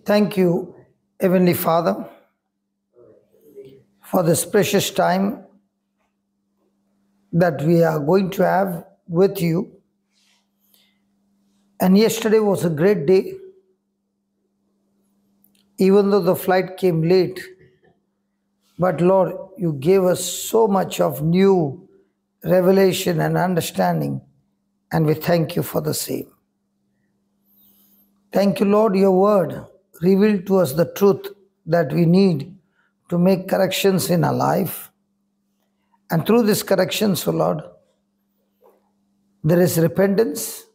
Thank you, Heavenly Father, for this precious time that we are going to have with you. And yesterday was a great day. Even though the flight came late, but Lord, you gave us so much of new revelation and understanding, and we thank you for the same. Thank you, Lord, your word revealed to us the truth that we need to make corrections in our life. And through this corrections, O Lord, there is repentance.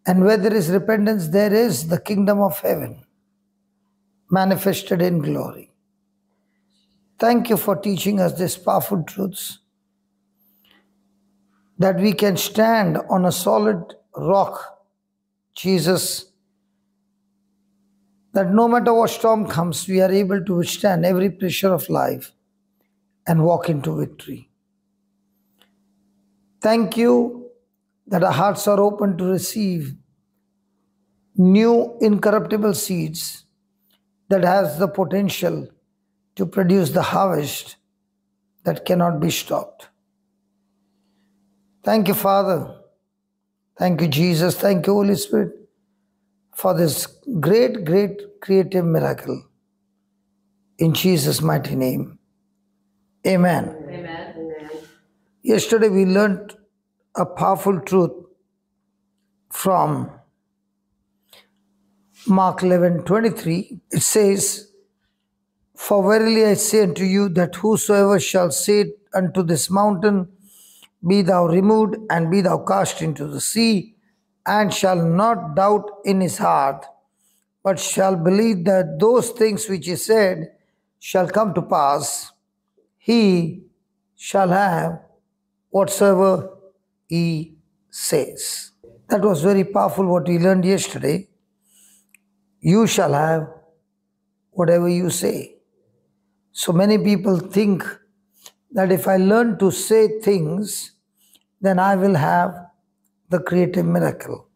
And where there is repentance, there is the kingdom of heaven manifested in glory. Thank you for teaching us these powerful truths, that we can stand on a solid rock, Jesus, that no matter what storm comes, we are able to withstand every pressure of life and walk into victory. Thank you that our hearts are open to receive new incorruptible seeds that has the potential to produce the harvest that cannot be stopped. Thank you, Father. Thank you, Jesus. Thank you, Holy Spirit, for this great, great creative miracle. In Jesus' mighty name. Amen. Amen. Yesterday we learned a powerful truth from Mark 11:23. It says, "For verily I say unto you that whosoever shall say unto this mountain, Be thou removed, and be thou cast into the sea, and shall not doubt in his heart, but shall believe that those things which he said shall come to pass, he shall have whatsoever he says." That was very powerful what we learned yesterday. You shall have whatever you say. So many people think that if I learn to say things, then I will have the creative miracle.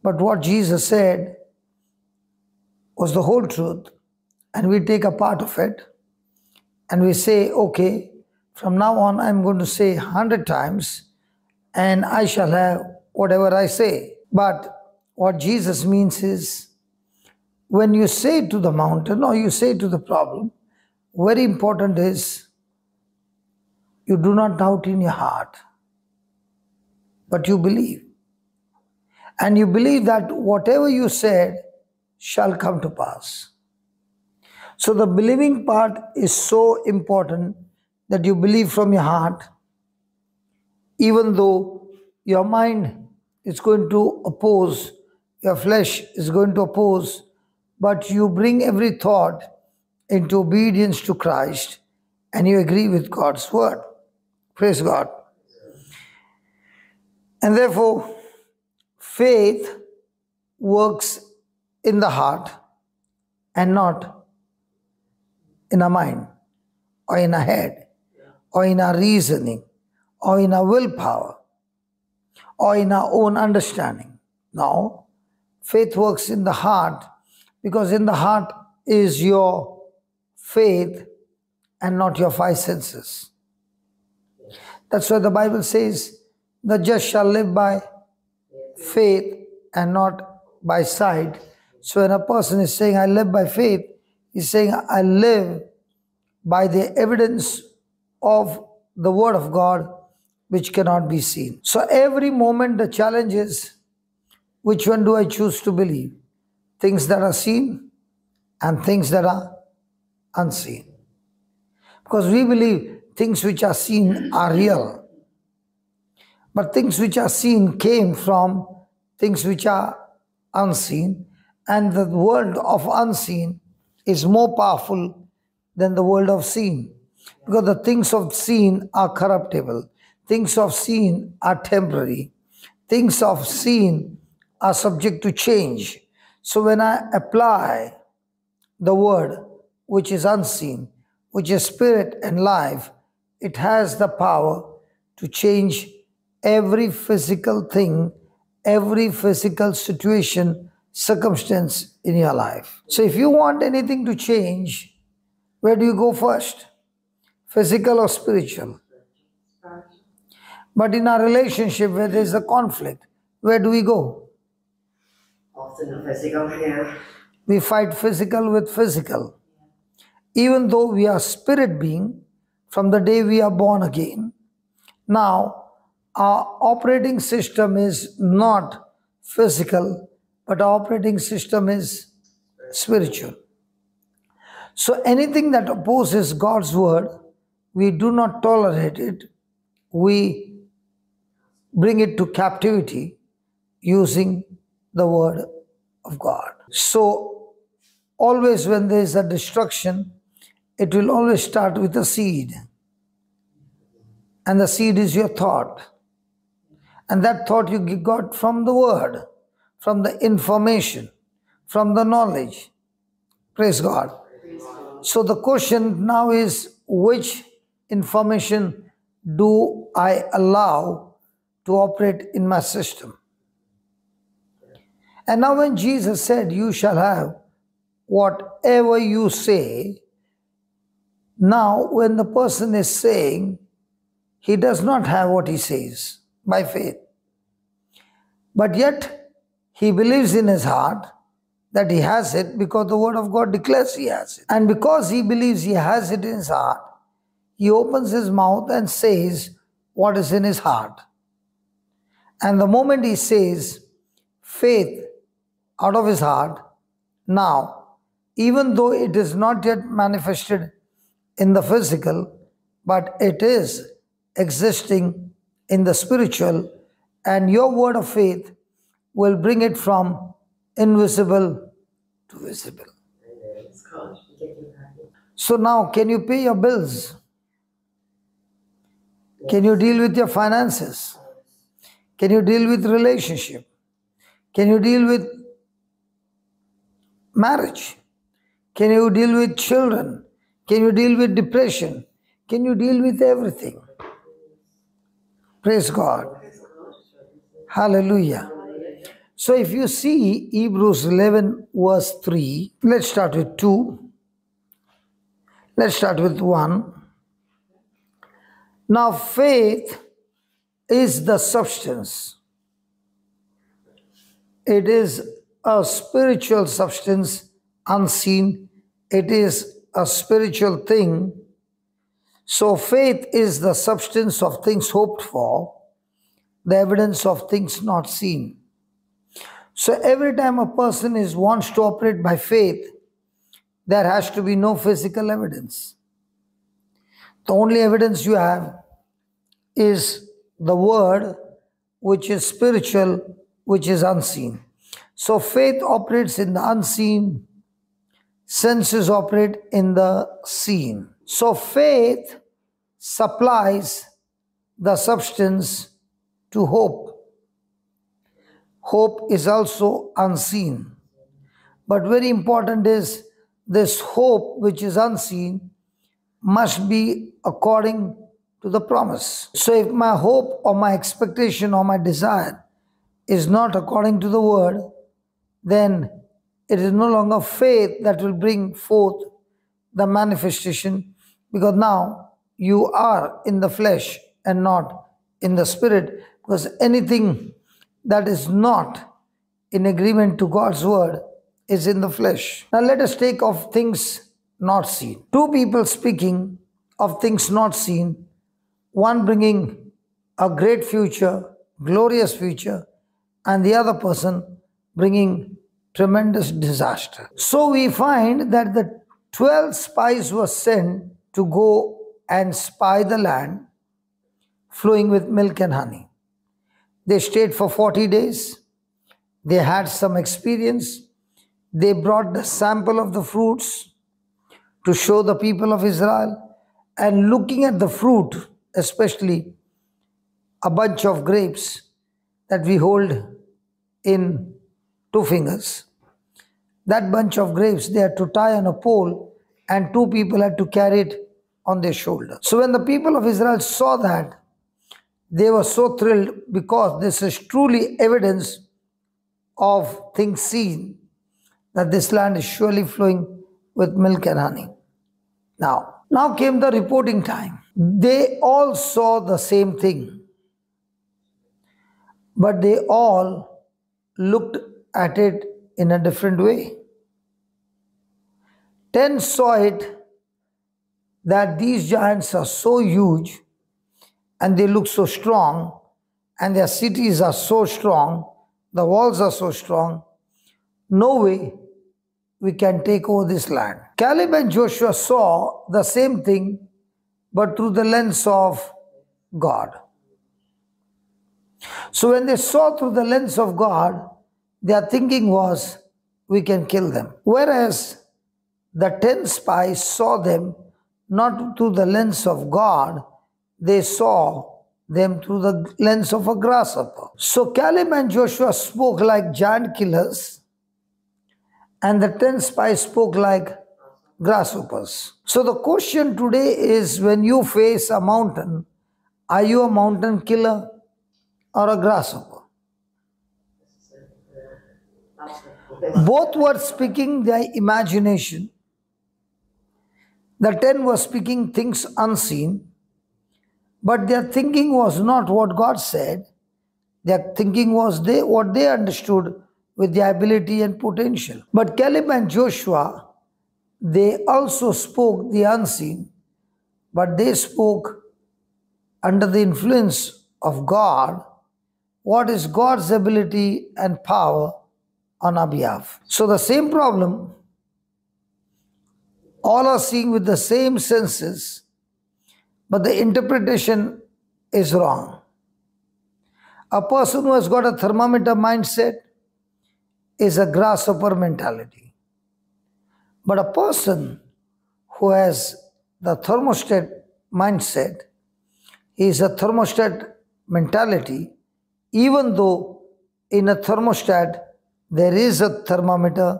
But what Jesus said was the whole truth, and we take a part of it and we say, okay, from now on I'm going to say 100 times and I shall have whatever I say. But what Jesus means is, when you say to the mountain or you say to the problem, very important is you do not doubt in your heart, but you believe. And you believe that whatever you said shall come to pass. So the believing part is so important, that you believe from your heart, even though your mind is going to oppose, your flesh is going to oppose, but you bring every thought into obedience to Christ and you agree with God's word. Praise God. And therefore, faith works in the heart and not in our mind or in our head or in our reasoning or in our willpower or in our own understanding. No, faith works in the heart, because in the heart is your faith and not your five senses. That's why the Bible says, the just shall live by faith and not by sight. So when a person is saying, I live by faith, he's saying, I live by the evidence of the word of God, which cannot be seen. So every moment the challenge is, which one do I choose to believe? Things that are seen and things that are unseen. Because we believe things which are seen are real. But things which are seen came from things which are unseen. And the world of unseen is more powerful than the world of seen. Because the things of seen are corruptible. Things of seen are temporary. Things of seen are subject to change. So when I apply the word which is unseen, which is spirit and life, it has the power to change every physical thing, every physical situation circumstance in your life. So if you want anything to change, where do you go first? Physical or spiritual? But in our relationship where there is a conflict, where do we go? Often the physical, yeah. We fight physical with physical. Even though we are spirit being from the day we are born again, now our operating system is not physical, but our operating system is spiritual. So anything that opposes God's word, we do not tolerate it. We bring it to captivity using the word of God. So always when there is a destruction, it will always start with a seed. And the seed is your thought. And that thought you got from the word, from the information, from the knowledge. Praise God. So the question now is, which information do I allow to operate in my system? And now when Jesus said, you shall have whatever you say, now when the person is saying, he does not have what he says by faith. But yet, he believes in his heart that he has it because the word of God declares he has it. And because he believes he has it in his heart, he opens his mouth and says what is in his heart. And the moment he says faith out of his heart, now, even though it is not yet manifested in the physical, but it is existing in the spiritual, and your word of faith will bring it from invisible to visible. So now, can you pay your bills? Can you deal with your finances? Can you deal with relationship? Can you deal with marriage? Can you deal with children? Can you deal with depression? Can you deal with everything? Praise God. Hallelujah. So if you see Hebrews 11 verse 3, let's start with 2. Let's start with 1. Now faith is the substance. It is a spiritual substance, unseen. It is a spiritual thing. So faith is the substance of things hoped for, the evidence of things not seen. So every time a person wants to operate by faith, there has to be no physical evidence. The only evidence you have is the word, which is spiritual, which is unseen. So faith operates in the unseen, senses operate in the seen. So faith supplies the substance to hope. Hope is also unseen. But very important is this hope which is unseen must be according to the promise. So if my hope or my expectation or my desire is not according to the word, then it is no longer faith that will bring forth the manifestation, because now you are in the flesh and not in the spirit, because anything that is not in agreement to God's word is in the flesh. Now let us take of things not seen. Two people speaking of things not seen, one bringing a great future, glorious future, and the other person bringing tremendous disaster. So we find that the 12 spies were sent to go and spy the land flowing with milk and honey. They stayed for 40 days. They had some experience. They brought the sample of the fruits to show the people of Israel. And looking at the fruit, especially a bunch of grapes that we hold in 2 fingers, that bunch of grapes they had to tie on a pole, and 2 people had to carry it on their shoulder. So when the people of Israel saw that, they were so thrilled, because this is truly evidence of things seen that this land is surely flowing with milk and honey. Now came the reporting time. They all saw the same thing, but they all looked at it in a different way. 10 saw it that these giants are so huge and they look so strong and their cities are so strong, the walls are so strong, no way we can take over this land. Caleb and Joshua saw the same thing but through the lens of God. So when they saw through the lens of God, their thinking was, we can kill them. Whereas the 10 spies saw them not through the lens of God, they saw them through the lens of a grasshopper. So Caleb and Joshua spoke like giant killers, and the 10 spies spoke like grasshoppers. So the question today is, when you face a mountain, are you a mountain killer or a grasshopper? Both were speaking their imagination. The 10 were speaking things unseen, but their thinking was not what God said. Their thinking was what they understood with their ability and potential. But Caleb and Joshua, they also spoke the unseen, but they spoke under the influence of God. What is God's ability and power on our behalf? So the same problem, all are seeing with the same senses, but the interpretation is wrong. A person who has got a thermometer mindset is a grasshopper mentality. But a person who has the thermostat mindset is a thermostat mentality, even though in a thermostat there is a thermometer,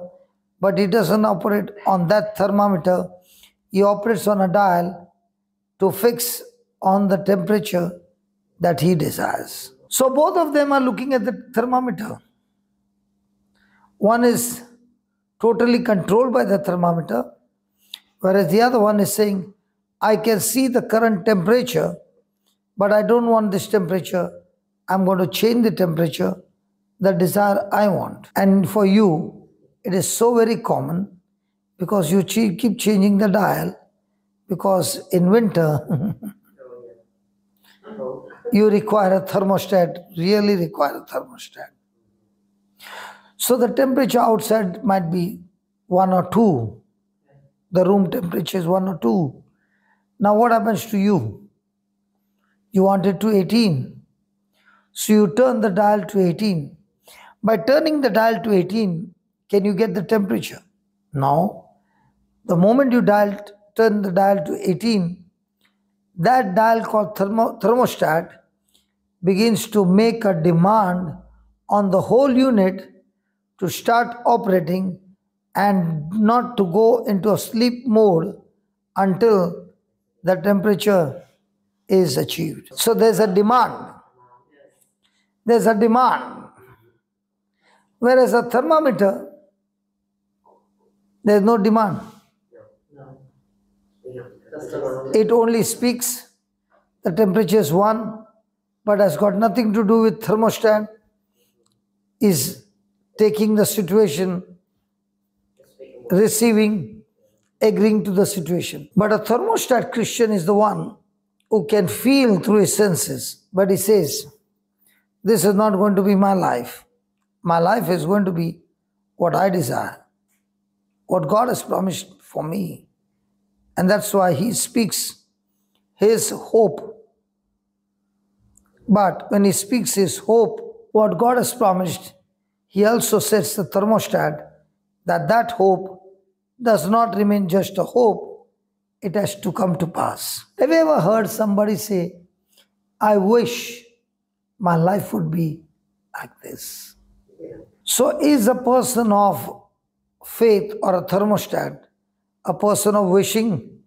but he doesn't operate on that thermometer. He operates on a dial to fix on the temperature that he desires. So both of them are looking at the thermometer. One is totally controlled by the thermometer, whereas the other one is saying, I can see the current temperature, but I don't want this temperature. I'm going to change the temperature, the desire I want. And for you, it is so very common because you keep changing the dial, because in winter, you require a thermostat, really require a thermostat. So the temperature outside might be 1 or 2. The room temperature is 1 or 2. Now what happens to you? You want it to 18. So you turn the dial to 18. By turning the dial to 18, can you get the temperature? No. The moment you turn the dial to 18, that dial called thermostat begins to make a demand on the whole unit to start operating and not to go into a sleep mode until the temperature is achieved. So there's a demand. There's a demand. Whereas a thermometer, there's no demand. It only speaks, the temperature is 1, but has got nothing to do with thermostat, is taking the situation, receiving, agreeing to the situation. But a thermostat Christian is the one who can feel through his senses, but he says, this is not going to be my life. My life is going to be what I desire, what God has promised for me. And that's why he speaks his hope. But when he speaks his hope, what God has promised, he also sets the thermostat that hope does not remain just a hope, it has to come to pass. Have you ever heard somebody say, I wish my life would be like this? So is a person of faith or a thermostat a person of wishing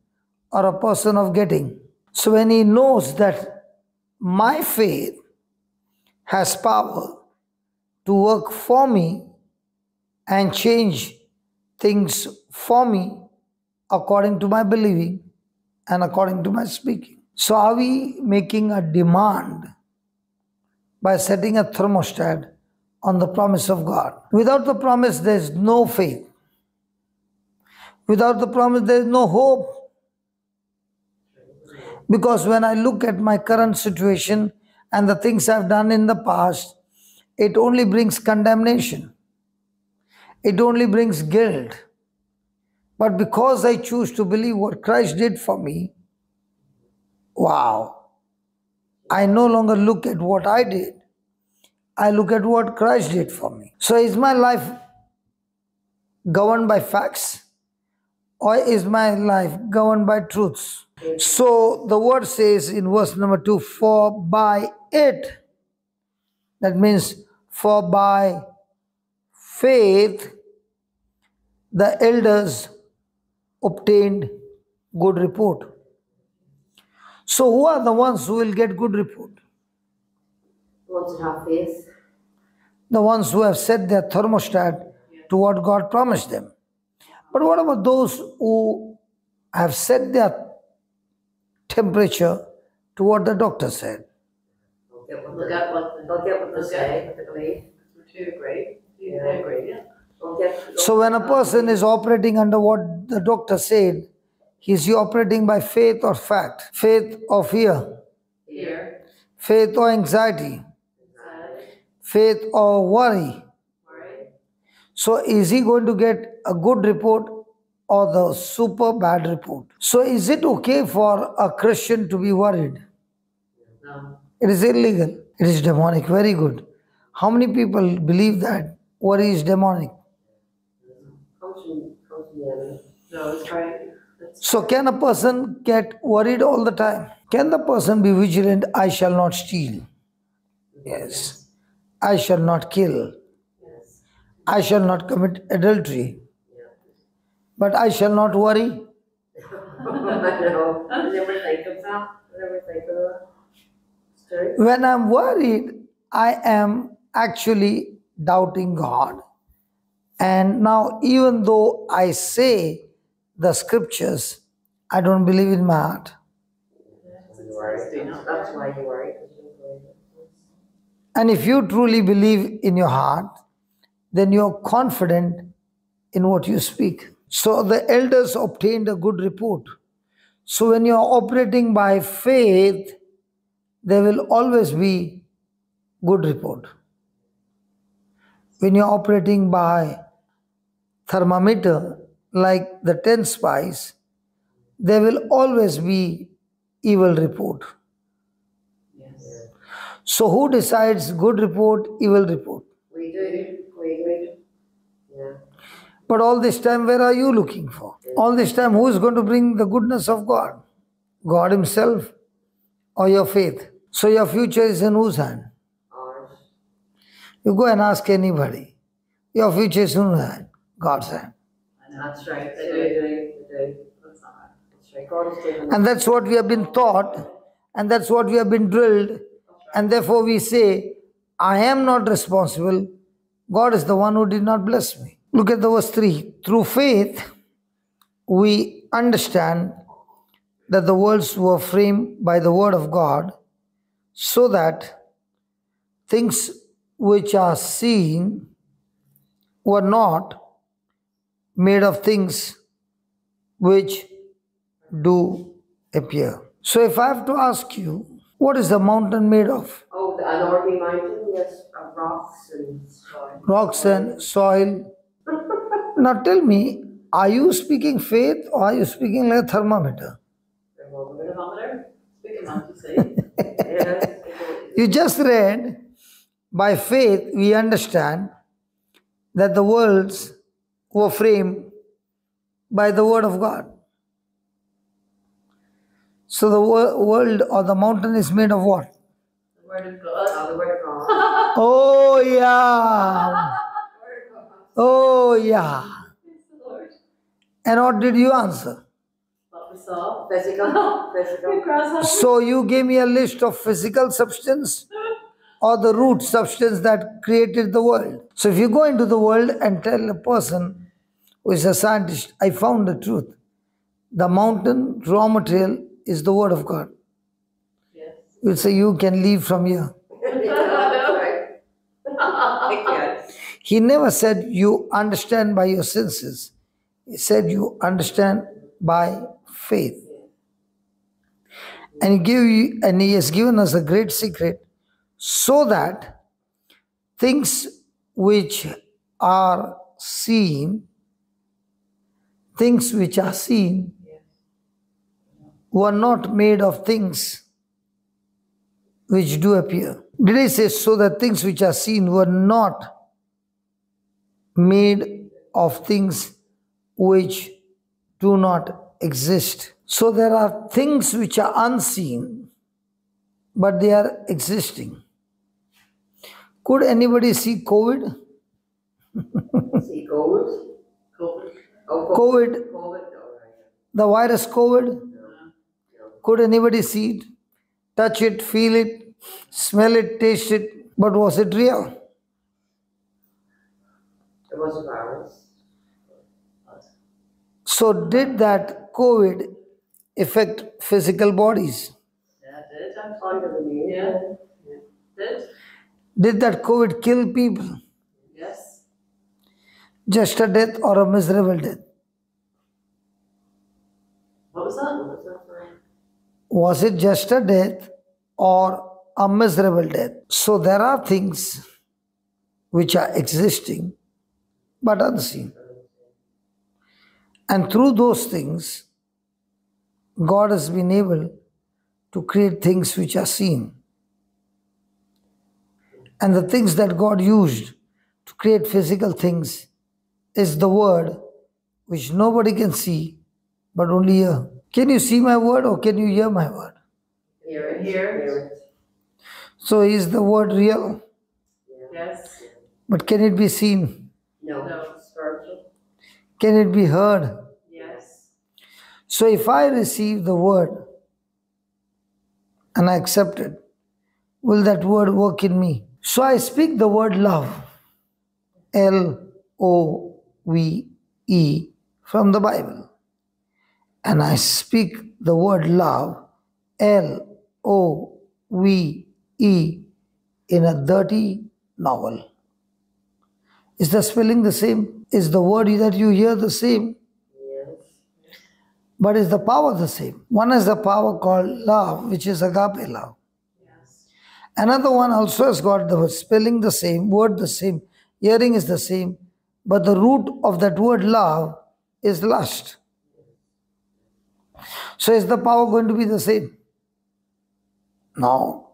or a person of getting? So when he knows that my faith has power to work for me and change things for me according to my believing and according to my speaking. So are we making a demand by setting a thermostat on the promise of God? Without the promise, there is no faith. Without the promise, there is no hope. Because when I look at my current situation and the things I've done in the past, it only brings condemnation. It only brings guilt. But because I choose to believe what Christ did for me, wow, I no longer look at what I did. I look at what Christ did for me. So is my life governed by facts or is my life governed by truths? So the word says in verse number 2, for by it, that means for by faith, the elders obtained good report. So who are the ones who will get good report? ones who have faith. The ones who have set their thermostat to what God promised them. But what about those who have set their temperature to what the doctor said? They'll get what they say, they believe. To agree. They agree, yeah. So when a person is operating under what the doctor said, is he operating by faith or fact? Faith or fear? Fear. Faith or anxiety? Faith or worry? Worry. So is he going to get a good report or the super bad report? So is it okay for a Christian to be worried? No. It is illegal. It is demonic. Very good. How many people believe that worry is demonic? Comes from the enemy. No, it's right. So can a person get worried all the time? Can the person be vigilant? I shall not steal. Yes. I shall not kill. Yes. I shall not commit adultery. But I shall not worry. I know. I never think of that. I never think of that. It's true. When I'm worried, I am actually doubting God. And now, even though I say the scriptures, I don't believe in my heart. You worry. That's why you worry. And if you truly believe in your heart, then you're confident in what you speak. So the elders obtained a good report. So when you're operating by faith, there will always be good report. When you're operating by thermometer, like the 10 spies, there will always be evil report. Yes. So who decides good report, evil report? We do. We do. Yeah. But all this time, where are you looking for? All this time, who is going to bring the goodness of God? God himself or your faith? So your future is in whose hand? Ours. You go and ask anybody. Your future is in whose hand? God's hand. That's right. They do. That's not right. That's right. God has given And that's what we have been taught, and that's what we have been drilled, and therefore we say, I am not responsible. God is the one who did not bless me. Look at the verse 3. Through faith, we understand that the worlds were framed by the word of God, so that things which are seen were not made of things which do appear. So if I have to ask you, what is the mountain made of? Oh, an ordinary mountain, yes, of rocks and soil. Rocks and soil. Now tell me, are you speaking faith or are you speaking like a thermometer? Thermometer? Speaking of, you say. Yes. You just read, by faith we understand that the worlds were framed by the word of God. So the world or the mountain is made of what? The word of God. The word of God. Oh yeah. Oh yeah. Praise the Lord. And what did you answer? What we saw. Physical. Good grasshopper. So you gave me a list of physical substance or the root substance that created the world. So if you go into the world and tell a person who is a scientist, I found the truth. The mountain raw material is the word of God. Yes. You'll say you can leave from here. Right. I can't. He never said you understand by your senses. He said you understand by faith. And he has given us a great secret so that things which are seen, were not made of things which do appear. Did he say so that things which are seen were not made of things which do not exist? So there are things which are unseen, but they are existing. Could anybody see COVID? See gold? COVID. Oh, COVID, COVID. Oh, right. the virus COVID? No. Could anybody see it, touch it, feel it, smell it, taste it? But was it real? It was a virus. So did that COVID affect physical bodies? Yeah, it did. Under the knee. Yeah. Did? Did that COVID kill people? Yes. Just a death or a miserable death? What was What that? was that for? Was it just a death or a miserable death? So there are things which are existing but unseen. And through those things, God has been able to create things which are seen. And the things that God used to create physical things is the word which nobody can see but only hear. Can you see my word or can you hear my word? Hear it. Hear it. Hear it. So is the word real? Yes. But can it be seen? No. No. Spiritual. Can it be heard? Yes. So if I receive the word and I accept it, will that word work in me? So I speak the word love, Love, from the Bible. And I speak the word love, Love, in a dirty novel. Is the spelling the same? Is the word that you hear the same? Yes. But is the power the same? One is the power called love, which is agape love. Yes. Another one also has got the spelling the same, word the same, hearing is the same, but the root of that word love is lust. So is the power going to be the same? No.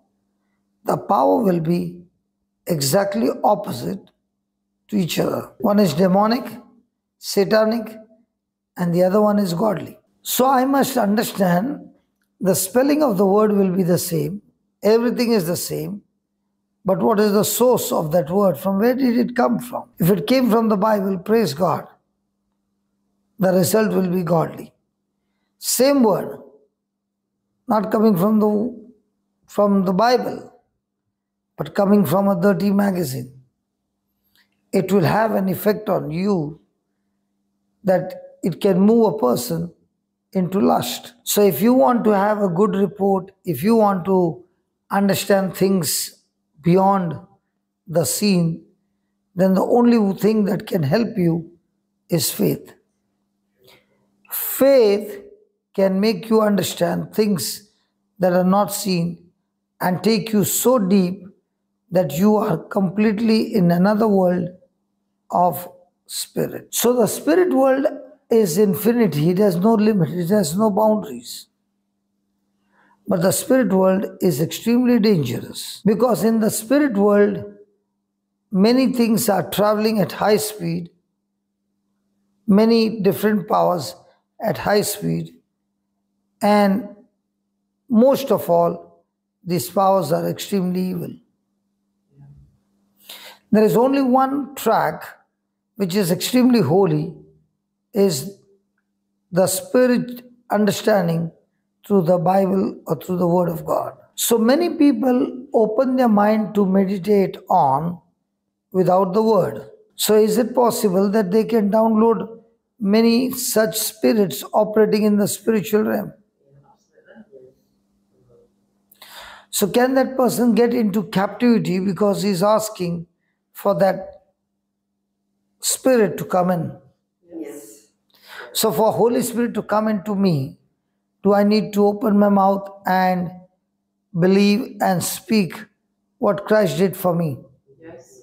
The power will be exactly opposite to each other. One is demonic, satanic, and the other one is godly. So I must understand the spelling of the word will be the same. Everything is the same. But what is the source of that word? From where did it come from? If it came from the Bible, praise God. The result will be godly. Same word, not coming from the Bible, but coming from a dirty magazine. It will have an effect on you that it can move a person into lust. So if you want to have a good report, if you want to understand things beyond the seen, then the only thing that can help you is faith. Faith can make you understand things that are not seen and take you so deep that you are completely in another world of spirit. So the spirit world is infinity. It has no limit. It has no boundaries. But the spirit world is extremely dangerous because in the spirit world, many things are traveling at high speed, many different powers at high speed, and most of all, these powers are extremely evil. There is only one track which is extremely holy, is the spirit understanding through the Bible or through the Word of God. So many people open their mind to meditate on without the word. So, is it possible that they can download many such spirits operating in the spiritual realm? So, can that person get into captivity because he's asking for that spirit to come in? Yes. So, for Holy Spirit to come into me, do I need to open my mouth and believe and speak what Christ did for me? Yes.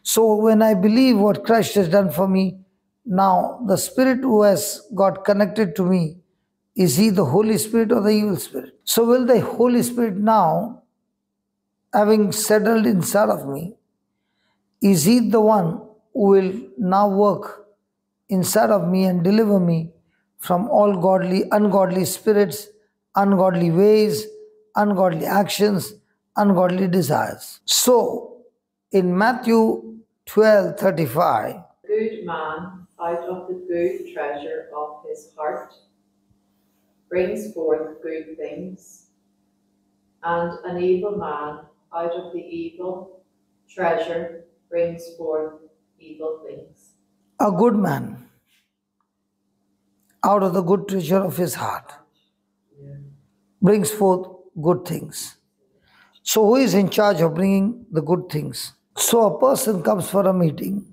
So, when I believe what Christ has done for me, now the spirit who has got connected to me, is he the Holy Spirit or the evil spirit? So, will the Holy Spirit now, having settled inside of me, is he the one who will now work inside of me and deliver me from all ungodly spirits, ungodly ways, ungodly actions, ungodly desires? So, in Matthew 12:35, Good man out of the good treasure of his heart brings forth good things, and an evil man out of the evil treasure brings forth evil things. a good man out of the good treasure of his heart brings forth good things. So, who is in charge of bringing the good things? So, a person comes for a meeting,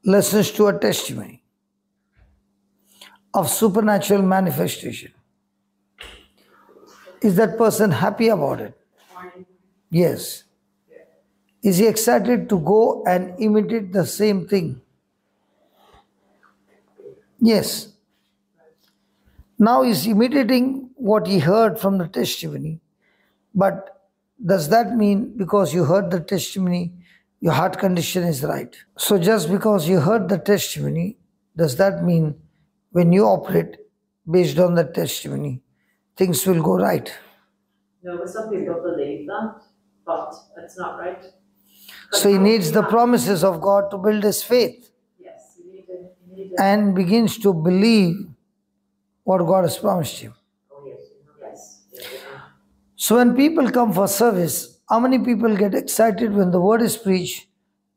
listens to a testimony of supernatural manifestation. Is that person happy about it? Yes. Is he excited to go and imitate the same thing? Yes. Now he's imitating what he heard from the testimony. But does that mean because you heard the testimony, your heart condition is right? So just because you heard the testimony, does that mean when you operate based on the testimony, things will go right? No, but some people believe that, but it's not right. So he needs the promises of God to build his faith Yes, you need to. and begins to believe what God has promised him. Oh, yes. Yes. So when people come for service, how many people get excited when the word is preached,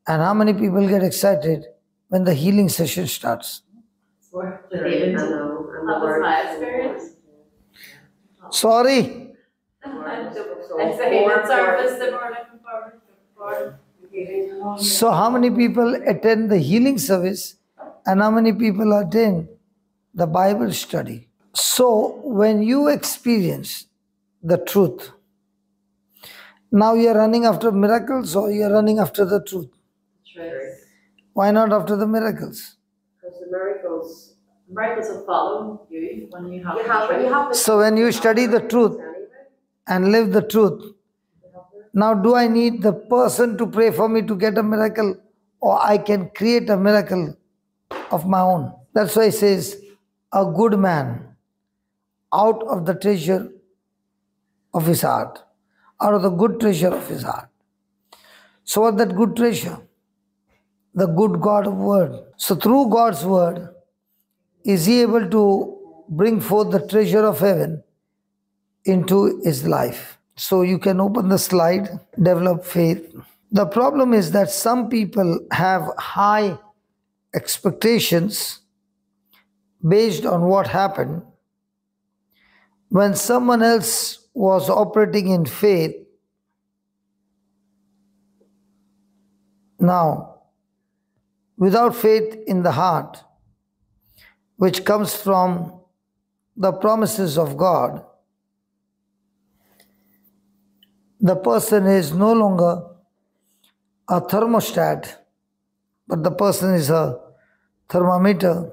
and how many people get excited when the healing session starts? For the I healing. know. And That the was word my is experience. Sorry. It's the healing service the more looking forward for. So how many people attend the healing service and how many people attend the Bible study? So when you experience the truth, now you are running after miracles or you are running after the truth? Truth. Why not after the miracles? Because the miracles. Miracles will follow you when you have You the have, when you truth. have the So when you study the truth and live the truth, now do I need the person to pray for me to get a miracle, or I can create a miracle of my own? That's why it says, a good man out of the treasure of his heart, out of the good treasure of his heart. So what that good treasure? The good God word. So through God's word, is he able to bring forth the treasure of heaven into his life? So you can open the slide, develop faith. The problem is that some people have high expectations based on what happened when someone else was operating in faith. Now, without faith in the heart, which comes from the promises of God, the person is no longer a thermostat, but the person is a thermometer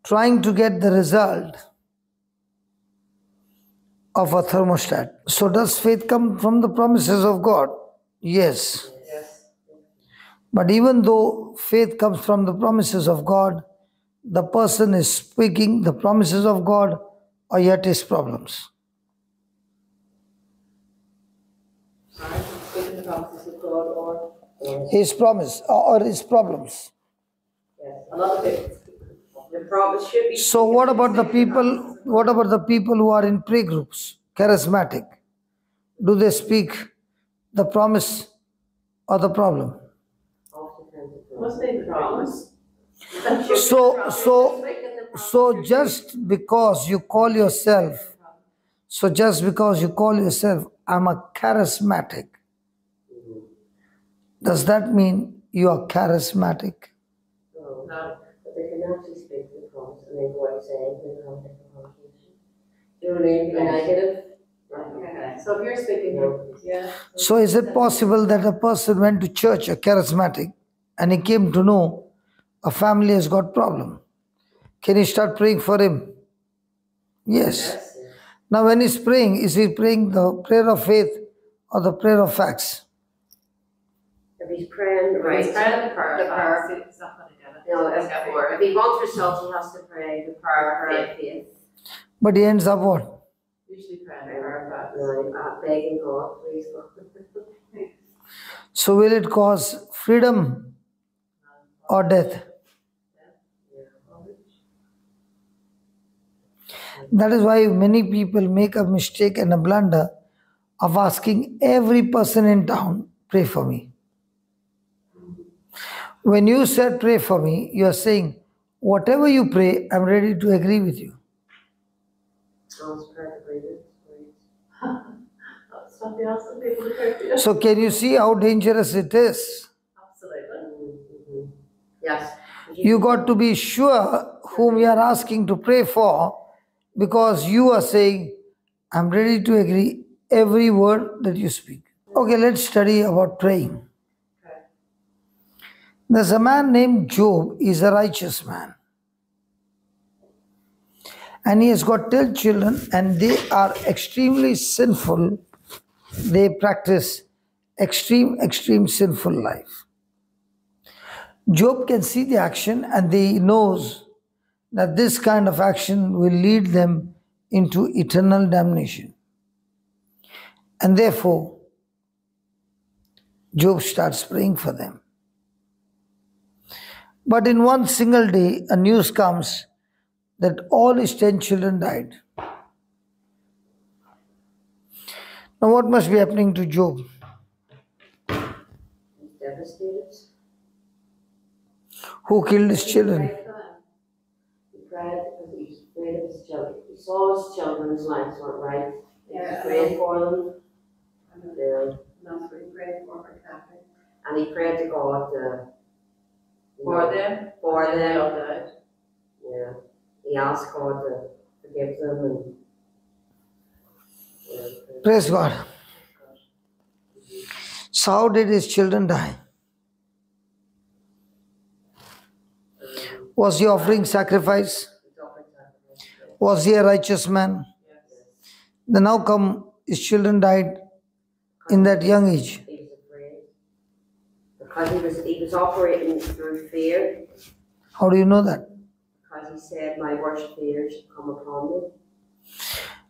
trying to get the result of a thermostat. So does faith come from the promises of God? Yes. Yes. But even though faith comes from the promises of God, the person is speaking the promises of God or yet his problems. Sorry, speaking the promises of God or His promise or his problems. Yes. A lot of it. The promise should be. So what about the people who are in pre-groups, charismatic? do they speak the promise or the problem? Oftentimes it's Must be the promise. So just because you call yourself, I'm a charismatic, does that mean you are charismatic? No. But they can actually speak the promise and then go outside and have a different conversation. Do you know what I mean? Be negative. Okay. So if you're speaking, yeah. So is it possible that a person went to church, a charismatic, and he came to know a family has got problem? Can he start praying for him? Yes. Yes. Now when he's praying, is he praying the prayer of faith or the prayer of facts? If he's praying, right? He's praying the prayer. The prayer. He's not going to get it. You know, if he wants results, he has to pray the prayer of faith. But he ends up what? Usually praying the prayer. No, begging God, please God. So will it cause freedom or death? That is why many people make a mistake and a blunder of asking every person in town, pray for me. When you said pray for me, you are saying, whatever you pray, I'm ready to agree with you. Something else that people to pray for you. So can you see how dangerous it is? Absolutely. Yes. You got to be sure whom you are asking to pray for, because you are saying, I'm ready to agree every word that you speak. Okay, let's study about praying. Okay. There's a man named Job. He's a righteous man. And he has got 10 children, and they are extremely sinful. They practice extreme sinful life. Job can see the action, and he knows that this kind of action will lead them into eternal damnation. And therefore, Job starts praying for them. But in one single day, a news comes that all his 10 children died. Now, what must be happening to Job? He's devastated. Who killed his children? He cried because he was afraid of his children. He saw his children's lives weren't right. He was praying for them. And that's what he prayed for Kathy. And he prayed to God For them. For And they all them. died. Yeah. He asked God to forgive them and Praise God. So how did his children die? Was he offering sacrifice? Was he a righteous man? Then how come his children died in that young age? He was afraid. Because he was operating through fear. How do you know that? Because he said, my worst fears come upon me.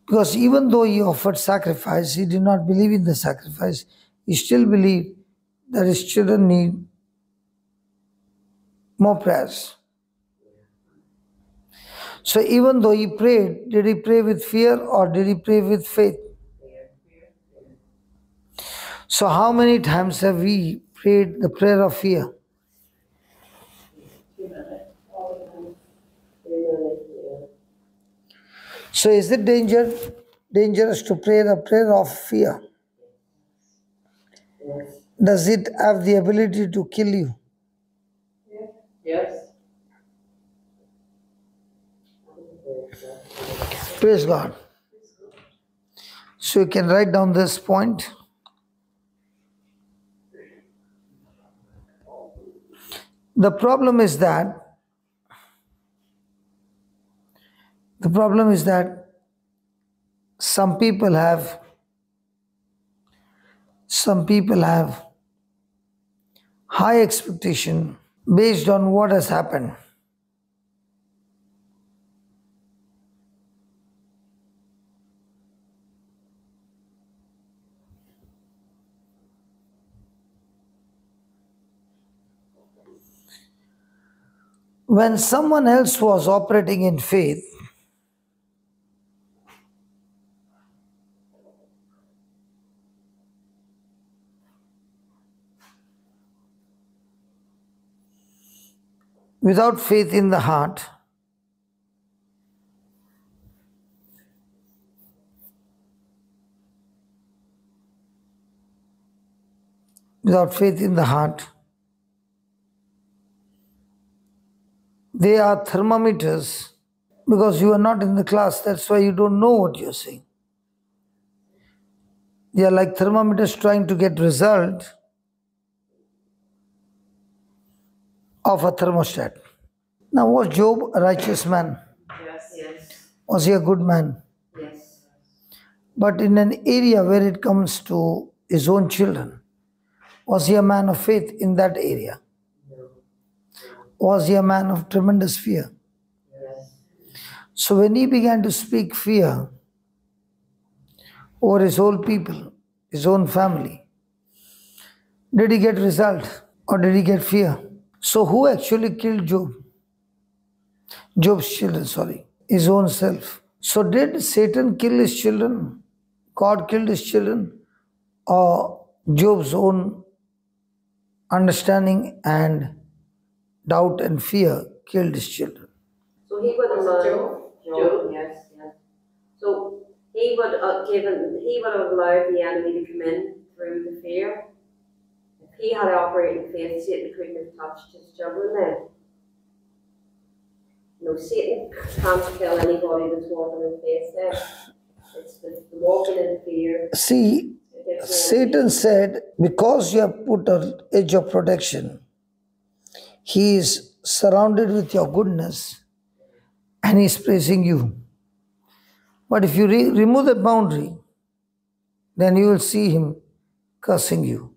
Because even though he offered sacrifice, he did not believe in the sacrifice. He still believed that his children need more prayers. So even though he prayed, did he pray with fear or did he pray with faith? So how many times have we prayed the prayer of fear? So is it dangerous to pray the prayer of fear? Does it have the ability to kill you? Yes. Praise God. So you can write down this point. The problem is that some people have high expectation based on what has happened. When someone else was operating in faith, Without faith in the heart, without faith in the heart, they are thermometers. Because you are not in the class, that's why you don't know what you're saying. They are like thermometers trying to get result of a thermostat. Now, was Job a righteous man? Yes. Yes. Was he a good man? Yes. But in an area where it comes to his own children, was he a man of faith in that area? No. Was he a man of tremendous fear? Yes. So when he began to speak fear over his whole people, his own family, did he get result or did he get fear? So who actually killed Job? Job's children, sorry, his own self. So did Satan kill his children? God killed his children? Or Job's own understanding and doubt and fear killed his children? So he would have Was it allowed Job? Yes, yes. So he would have allowed the enemy to come in through the fear. If he had operated in faith, Satan couldn't have touched his children then. No, Satan can't kill anybody that's walking in faith then. It's the walking in fear. See, Satan said, because you have put an edge of protection, he is surrounded with your goodness and he is praising you. But if you remove that boundary, then you will see him cursing you.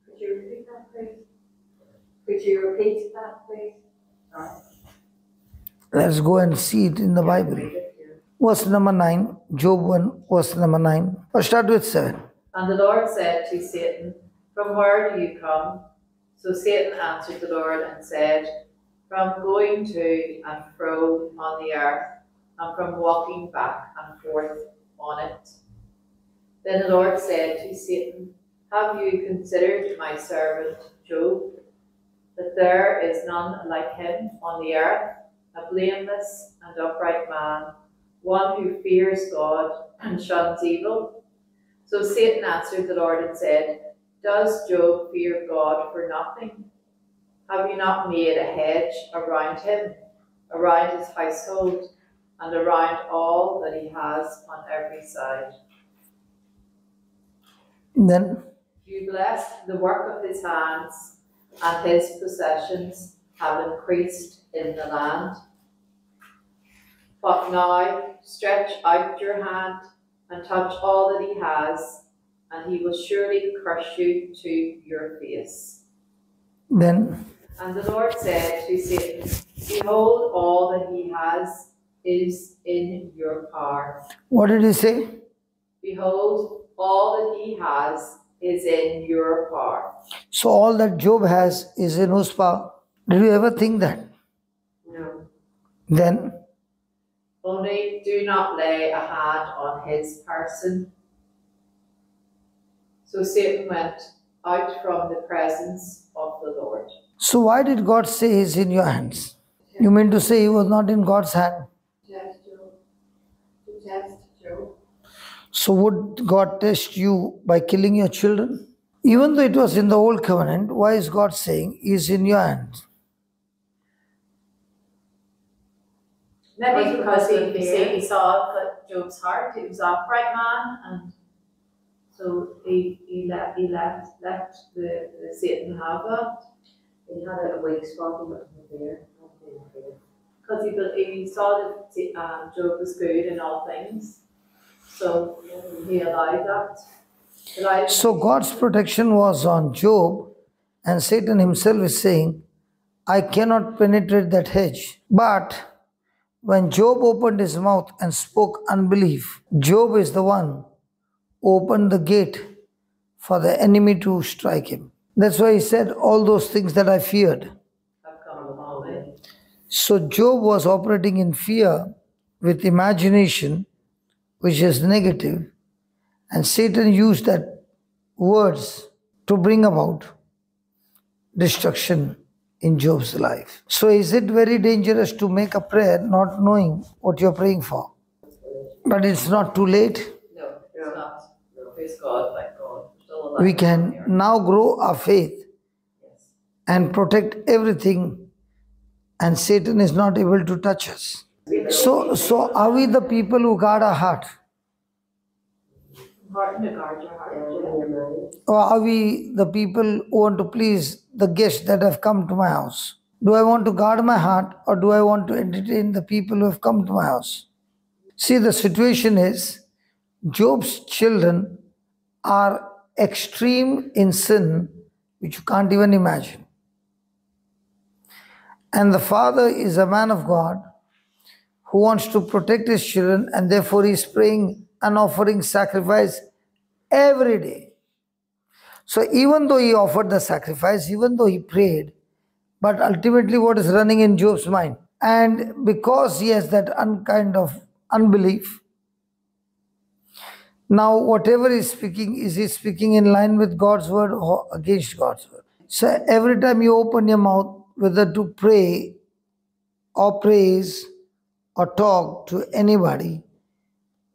Could you repeat that, please? Could you repeat that, please? Let's go and see it in the Bible. Verse number 9, Job 1, verse number 9. Or start with 7. And the Lord said to Satan, "From where do you come?" So Satan answered the Lord and said, "From going to and fro on the earth, and from walking back and forth on it." Then the Lord said to Satan, "Have you considered my servant Job, that there is none like him on the earth, a blameless and upright man, one who fears God and shuns evil?" So Satan answered the Lord and said, "Does Job fear God for nothing? Have you not made a hedge around him, around his household, and around all that he has on every side? Then You blessed the work of his hands, and his possessions have increased in the land. But now stretch out your hand and touch all that he has, and he will surely curse you to your face." Then And the Lord said to Satan, "Behold, all that he has is in your power. what did he say? Behold, all that he has is in your power." So all that Job has is in whose power? Did you ever think that? No. Then Only do not lay a hand on his person. So Satan went out from the presence of the Lord. so why did God say he's in your hands? You mean to say he was not in God's hand? To test Job. So would God test you by killing your children? Even though it was in the old covenant, why is God saying he's in your hands? Maybe because he saw that Job's heart, he was an upright man, and so he left the Satan have that. He had a weak spot in fear. Because he saw that Job was good in all things, so he allowed that. So God's protection was on Job, and Satan himself is saying, I cannot penetrate that hedge. But when Job opened his mouth and spoke unbelief, Job is the one who opened the gate for the enemy to strike him. That's why he said, all those things that I feared. have come upon me. So Job was operating in fear with imagination, which is negative, and Satan used that words to bring about destruction in Job's life. So is it very dangerous to make a prayer not knowing what you're praying for? But it's not too late. No, it's not. Praise God, thank God. We're still alive We here. can now grow our faith Yes. and protect everything, and Satan is not able to touch us. So are we the people who guard our heart? Important to guard your heart. Yeah. Or are we the people who want to please the guests that have come to my house? Do I want to guard my heart, or do I want to entertain the people who have come to my house? See, the situation is Job's children are extreme in sin, which you can't even imagine. And the father is a man of God who wants to protect his children, and therefore he's praying and offering sacrifice every day. So even though he offered the sacrifice, even though he prayed, but ultimately what is running in Job's mind? And because he has that kind of unbelief, now whatever he's speaking, is he speaking in line with God's word or against God's word? So every time you open your mouth, whether to pray or praise or talk to anybody,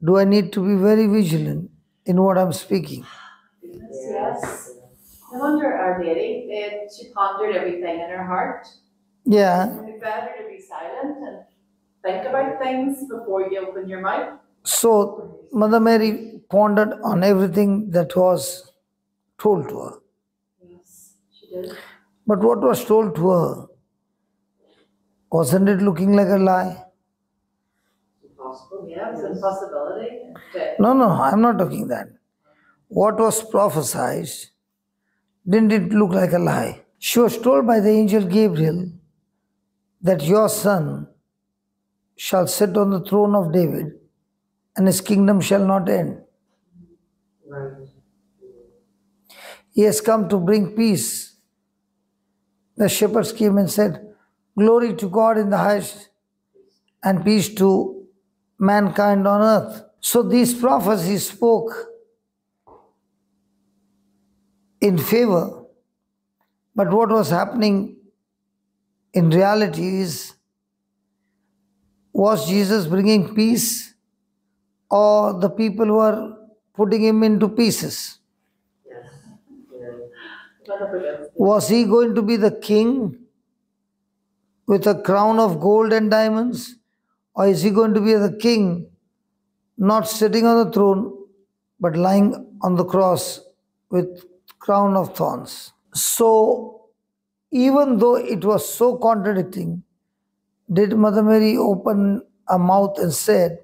do I need to be very vigilant in what I'm speaking? Yes. I wonder, Our Lady, she pondered everything in her heart. Yeah. It's better to be silent and think about things before you open your mouth. So Mother Mary pondered on everything that was told to her. Yes, she did. But what was told to her, wasn't it looking like a lie? Possible, yeah, it's an impossibility. No, I'm not talking that. What was prophesied, didn't it look like a lie? She was told by the angel Gabriel that your son shall sit on the throne of David and his kingdom shall not end. Right. He has come to bring peace. The shepherds came and said, "Glory to God in the highest and peace to mankind on earth." So these prophecies spoke in favor, but what was happening in reality is, was Jesus bringing peace, or the people were putting him into pieces? Yes. Yeah. Was he going to be the king with a crown of gold and diamonds, or is he going to be the king not sitting on the throne but lying on the cross with crown of thorns? So even though it was so contradicting, did Mother Mary open a mouth and said,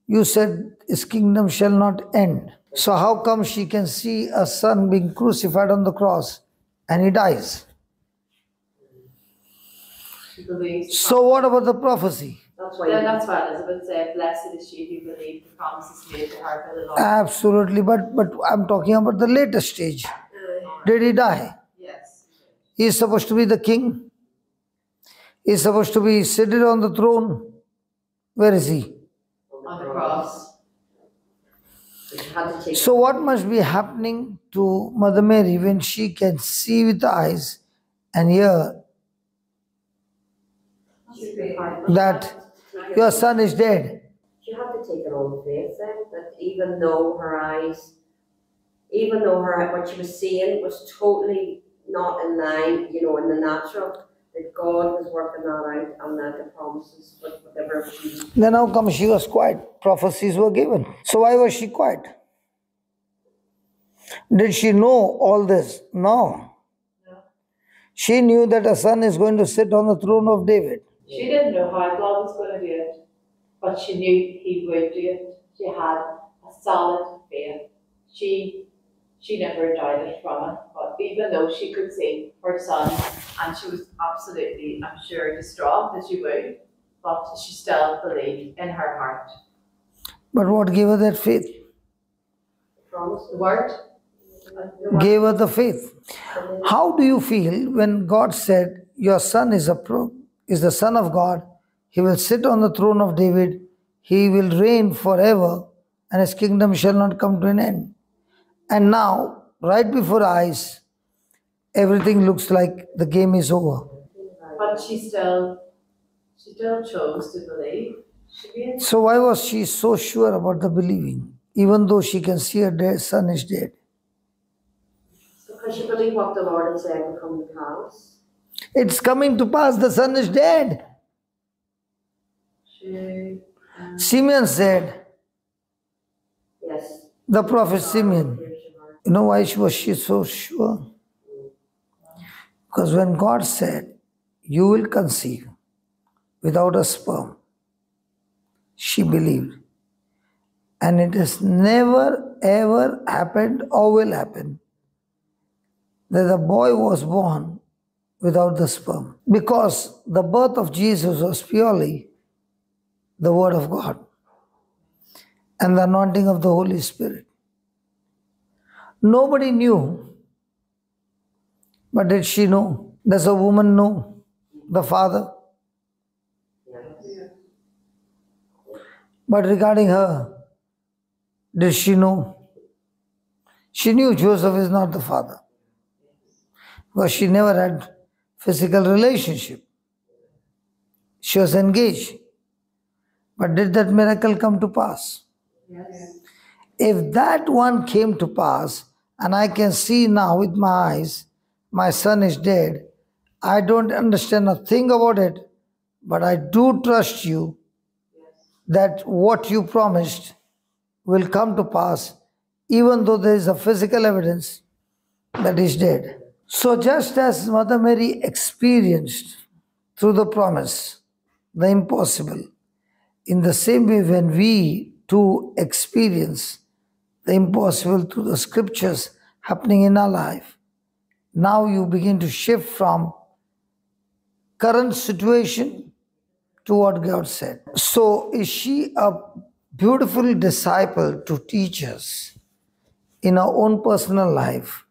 "You said his kingdom shall not end"? So how come she can see a son being crucified on the cross and he dies? She believes. So what about the prophecy? That's why. Then that's why Elizabeth said, "Blessed is she who believed the promises made to her by the Lord." Absolutely, but I'm talking about the later stage. Did he die? Yes. He is supposed to be the king. He is supposed to be seated on the throne. Where is he? On the cross. Had to take So what must be happening to Mother Mary when she can see with the eyes and hear that your son is dead? She had to take it on faith then, that even though her eyes, even though what she was seeing was totally not in line, in the natural, that God was working that out and that the promises, whatever she. Then how come she was quiet? Prophecies were given. So why was she quiet? Did she know all this? No. She knew that a son is going to sit on the throne of David. She didn't know how God was going to do it, but she knew He would do it. She had a solid faith. She never doubted from it, but even though she could see her son, and she was absolutely, I'm sure, distraught as she would, but she still believed in her heart. But what gave her that faith? Promise. The word. Gave her the faith. How do you feel when God said, "Your son is the Son of God, he will sit on the throne of David, he will reign forever, and his kingdom shall not come to an end"? And now, right before our eyes, everything looks like the game is over. But she still chose to believe. She did. So why was she so sure about the believing, even though she can see her son is dead? Because she believed what the Lord had said would come to pass. It's coming to pass, the son is dead. She, Simeon said, Yes. the prophet Simeon. You know why was she so sure? Because when God said, you will conceive without a sperm, she believed. And it has never ever happened or will happen that the boy was born without the sperm. Because the birth of Jesus was purely the Word of God and the anointing of the Holy Spirit. Nobody knew, but did she know? Does a woman know the father? Yes. But regarding her, did she know? She knew Joseph is not the father because she never had physical relationship. She was engaged. But did that miracle come to pass? yes. If that one came to pass, and I can see now with my eyes, my son is dead, I don't understand a thing about it, but I do trust you that what you promised will come to pass, even though there is a physical evidence that he's dead. So, just as Mother Mary experienced through the promise the impossible, in the same way, when we too experience the impossible through the scriptures happening in our life, now you begin to shift from current situation to what God said. So, is she a beautiful disciple to teach us in our own personal life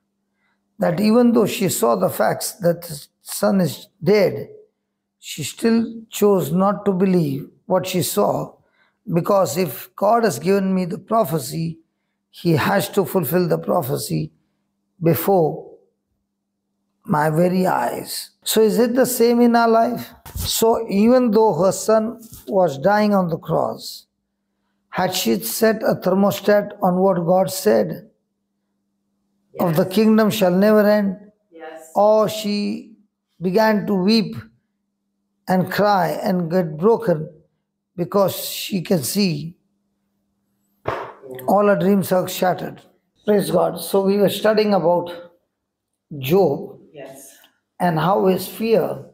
that even though she saw the facts that the son is dead, she still chose not to believe what she saw, because if God has given me the prophecy, He has to fulfill the prophecy before my very eyes. So, is it the same in our life? So, even though her son was dying on the cross, had she set a thermostat on what God said of the kingdom shall never end, Yes. or she began to weep and cry and get broken because she can see all her dreams are shattered. Praise God. So we were studying about Job Yes. and how his fear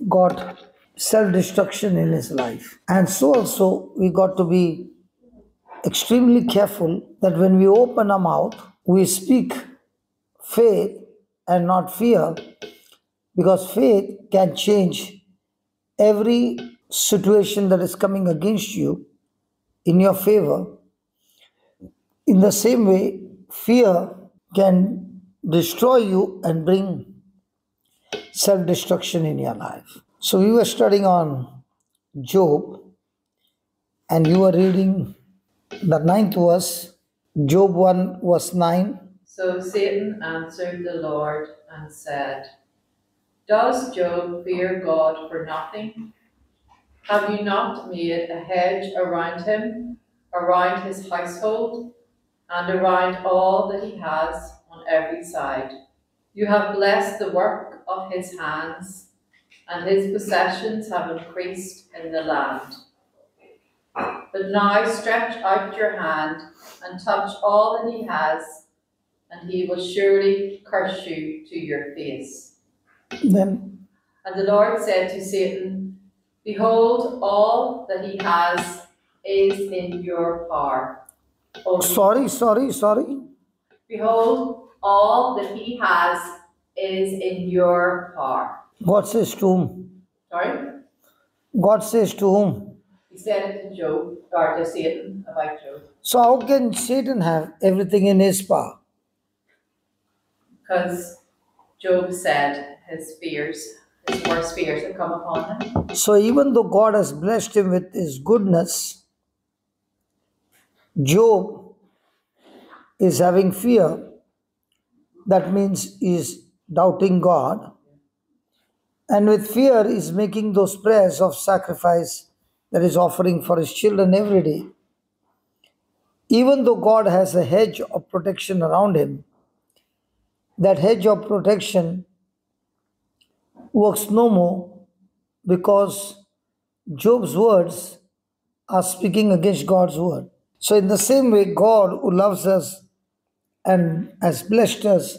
got self-destruction in his life. And so also we got to be extremely careful that when we open our mouth, we speak faith and not fear, because faith can change every situation that is coming against you in your favor. In the same way, fear can destroy you and bring self destruction in your life. So, we were studying on Job, and you were reading the ninth verse, Job 1, verse 9. So Satan answered the Lord and said, does Job fear God for nothing? Have you not made a hedge around him, around his household, and around all that he has on every side? You have blessed the work of his hands, and his possessions have increased in the land. But now stretch out your hand and touch all that he has, and he will surely curse you to your face. Then, And the Lord said to Satan, behold, all that he has is in your power. sorry. Behold, all that he has is in your power. God says to whom? Sorry? God says to whom? He said it to Job, or to Satan about Job. So, how can Satan have everything in his power? Because Job said his worst fears had come upon him. So, even though God has blessed him with his goodness, Job is having fear. That means he is doubting God. And with fear, he's making those prayers of sacrifice that he's offering for his children every day. Even though God has a hedge of protection around him, that hedge of protection works no more because Job's words are speaking against God's word. So, in the same way, God, who loves us and has blessed us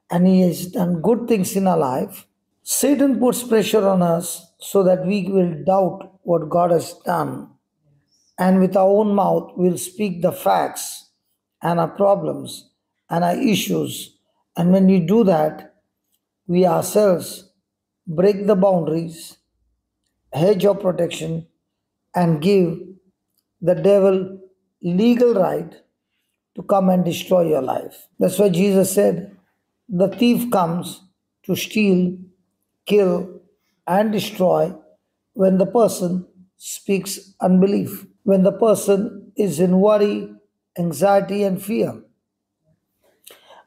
and He has done good things in our life, Satan puts pressure on us so that we will doubt what God has done. And with our own mouth, we'll speak the facts and our problems and our issues. And when we do that, we ourselves break the boundaries, hedge of protection, and give the devil legal right to come and destroy your life. That's why Jesus said, the thief comes to steal, kill, and destroy when the person speaks unbelief, when the person is in worry, anxiety, and fear.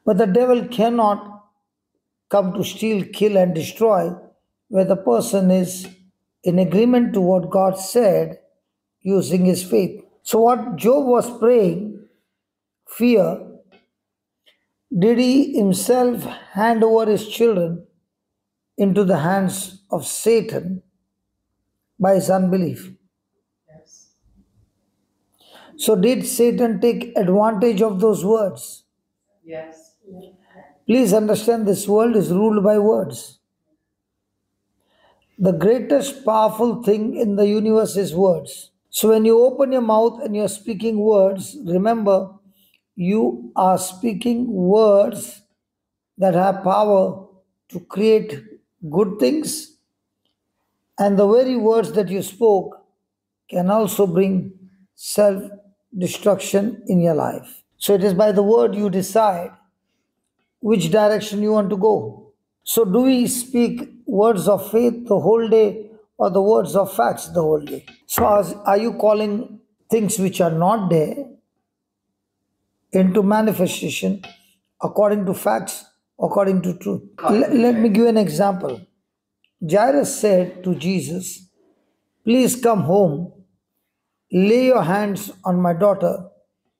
But the devil cannot come to steal, kill, and destroy where the person is in agreement to what God said using his faith. So, what Job was praying, fear, did he himself hand over his children into the hands of Satan by his unbelief? Yes. So, did Satan take advantage of those words? Yes. Please understand this world is ruled by words. The greatest powerful thing in the universe is words. So, when you open your mouth and you're speaking words, remember you are speaking words that have power to create good things, and the very words that you spoke can also bring self destruction in your life. So it is by the word you decide which direction you want to go. So, do we speak words of faith the whole day or the words of facts the whole day? So, are you calling things which are not there into manifestation according to facts, according to truth? Let me give you an example. Jairus said to Jesus, please come home, lay your hands on my daughter.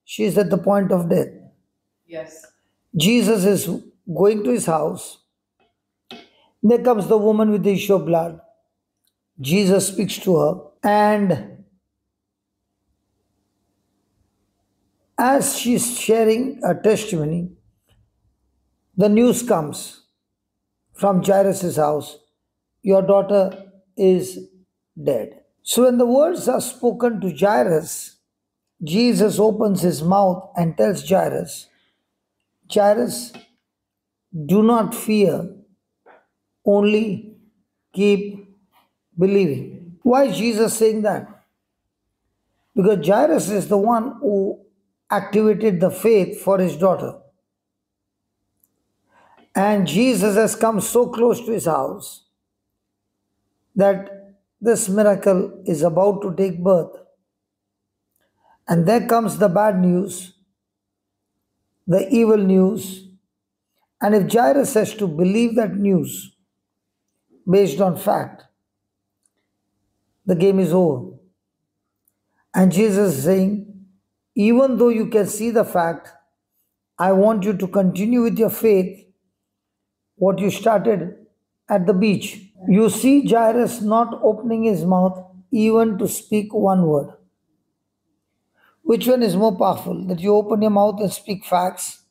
She is at the point of death. Yes. Jesus is going to his house. There comes the woman with the issue of blood. Jesus speaks to her, and as she's sharing her testimony, the news comes from Jairus' house, your daughter is dead. So when the words are spoken to Jairus, Jesus opens his mouth and tells Jairus, Jairus, do not fear, only keep believing. Why is Jesus saying that? Because Jairus is the one who activated the faith for his daughter. And Jesus has come so close to his house that this miracle is about to take birth. And there comes the bad news, the evil news. And if Jairus has to believe that news based on fact, the game is over. And Jesus is saying, even though you can see the fact, I want you to continue with your faith, what you started at the beach. You see Jairus not opening his mouth even to speak one word. Which one is more powerful? That you open your mouth and speak facts,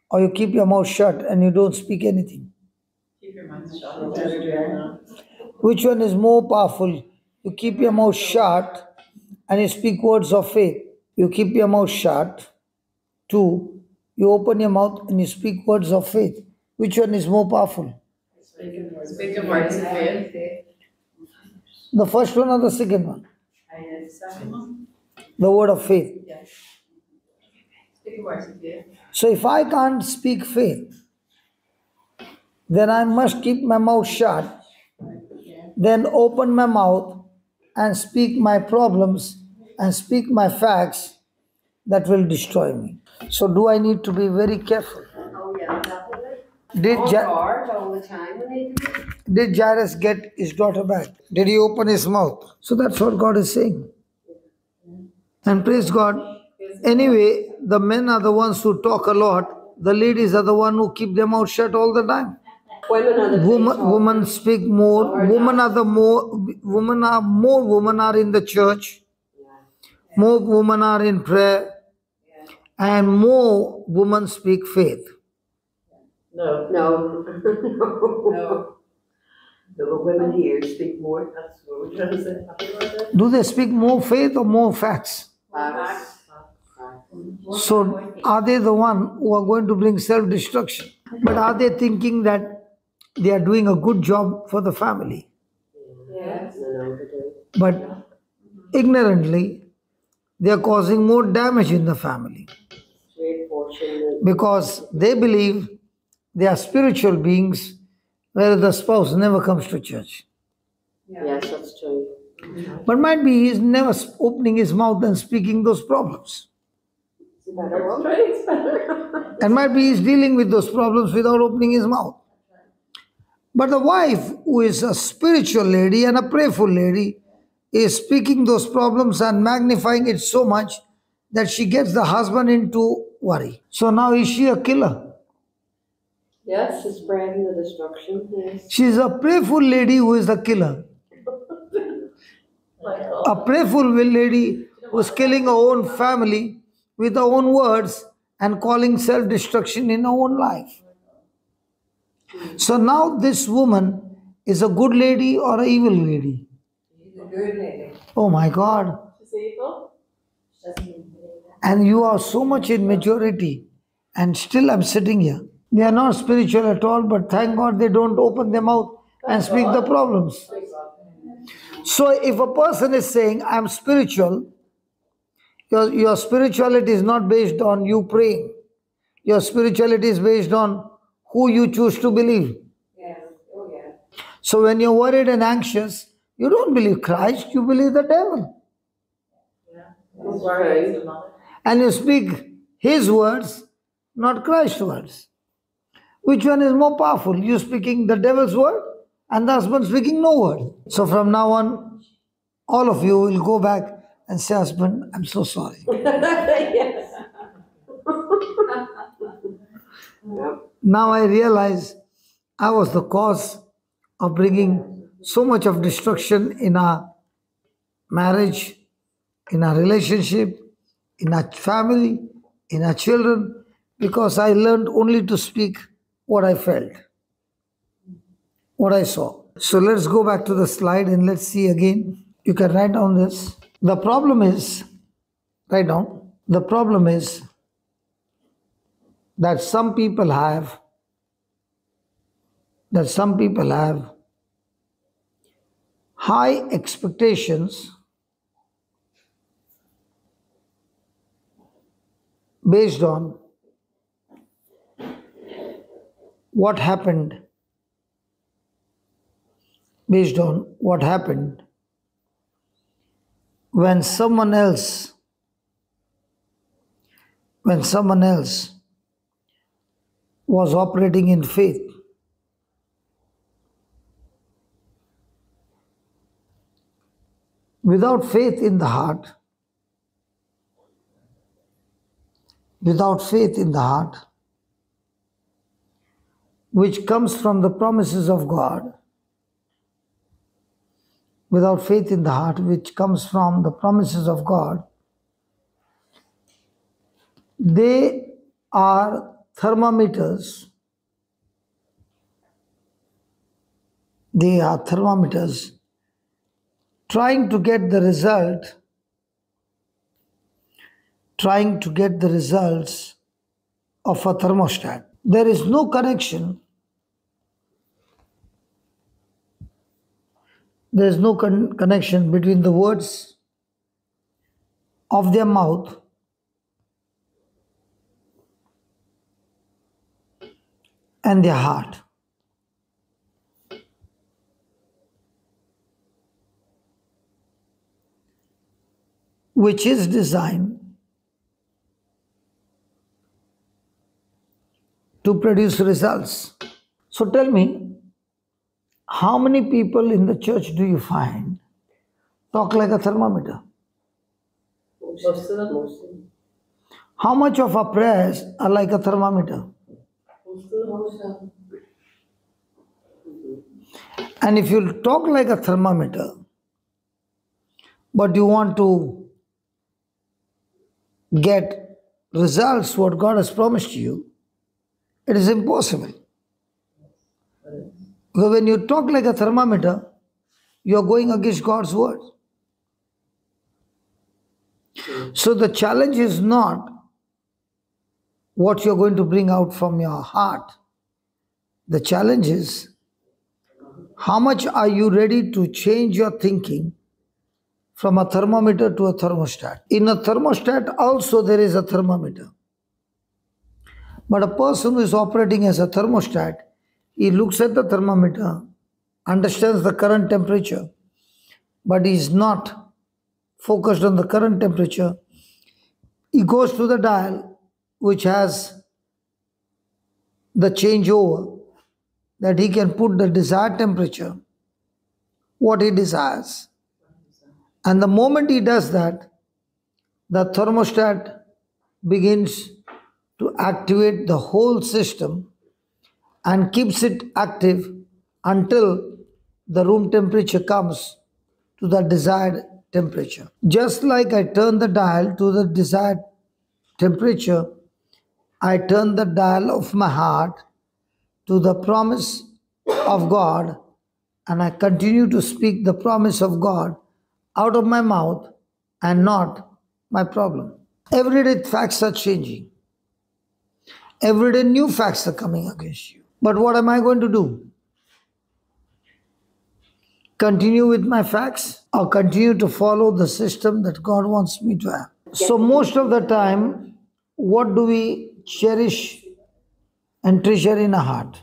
or you keep your mouth shut and you don't speak anything? Keep your mouth shut. Which one is more powerful? You keep your mouth shut and you speak words of faith. You keep your mouth shut. Two, you open your mouth and you speak words of faith. Which one is more powerful? Speaking words of faith. The first one or the second one? Second one. The word of faith. Yes. Speaking words of faith. So if I can't speak faith, then I must keep my mouth shut, then open my mouth and speak my problems and speak my facts that will destroy me. So do I need to be very careful? Oh yeah, definitely. Did On Ja- guard all the time we need to be. did Jairus get his daughter back? Did he open his mouth? So that's what God is saying. And praise God. Anyway, the men are the ones who talk a lot. The ladies are the ones who keep their mouth shut all the time. Women are the Women speak more. Women are more women are in the church. More women are in prayer. And more women speak faith. No. No. No. The women here speak more. That's what we're trying to say. Do they speak more faith or more facts? Facts. So are they the one who are going to bring self-destruction? But are they thinking that they are doing a good job for the family? Yes. No, they do. But ignorantly, they are causing more damage in the family Trade fortune. because they believe they are spiritual beings, whereas the spouse never comes to church. Yes, that's true. But might be he's never opening his mouth and speaking those problems. It's a better one. It's better. And might be he's dealing with those problems without opening his mouth. But the wife, who is a spiritual lady and a prayerful lady, is speaking those problems and magnifying it so much that she gets the husband into worry. So now is she a killer? Yes, it's spreading the destruction. Yes. She is a prayerful lady who is the killer. A prayerful lady who is killing her own family with her own words and calling self-destruction in her own life. So now this woman is a good lady or an evil lady? She's a good lady. Oh my God. She's evil? And you are so much in majority and still I'm sitting here. They are not spiritual at all, but thank God they don't open their mouth and speak the problems. So if a person is saying, I'm spiritual, your spirituality is not based on you praying. Your spirituality is based on who you choose to believe. Yes. Oh, yeah. So when you're worried and anxious, you don't believe Christ, you believe the devil. That's right. And you speak his words, not Christ's words. Which one is more powerful? You speaking the devil's word and the husband speaking no word. So from now on, all of you will go back and say, husband, I'm so sorry. Yes. Now I realize I was the cause of bringing so much of destruction in our marriage, in our relationship, in our family, in our children, because I learned only to speak what I felt, what I saw. So let's go back to the slide and let's see again. You can write down this. The problem is, write down, the problem is that some people have high expectations based on what happened, when someone else was operating in faith. Without faith in the heart, which comes from the promises of God, without faith in the heart, which comes from the promises of God, they are thermometers. They are thermometers trying to get the results of a thermostat. There is no connection. There is no connection between the words of their mouth and their heart. Which is designed to produce results. So tell me, How many people in the church do you find talk like a thermometer? Most of them. Mostly. How much of our prayers are like a thermometer? Most of them. And if you talk like a thermometer, but you want to get results what God has promised you, it is impossible. Because when you talk like a thermometer, you are going against God's word. So the challenge is not what you're going to bring out from your heart. The challenge is how much are you ready to change your thinking from a thermometer to a thermostat. In a thermostat also there is a thermometer. But a person who is operating as a thermostat, he looks at the thermometer, understands the current temperature, but he is not focused on the current temperature. He goes to the dial which has the changeover that he can put the desired temperature, what he desires. And the moment he does that, the thermostat begins to activate the whole system and keeps it active until the room temperature comes to the desired temperature. Just like I turn the dial to the desired temperature, I turn the dial of my heart to the promise of God, and I continue to speak the promise of God out of my mouth and not my problem. Every day facts are changing. Every day new facts are coming against you. But what am I going to do? Continue with my facts or continue to follow the system that God wants me to have? So most of the time, what do we cherish and treasure in our heart?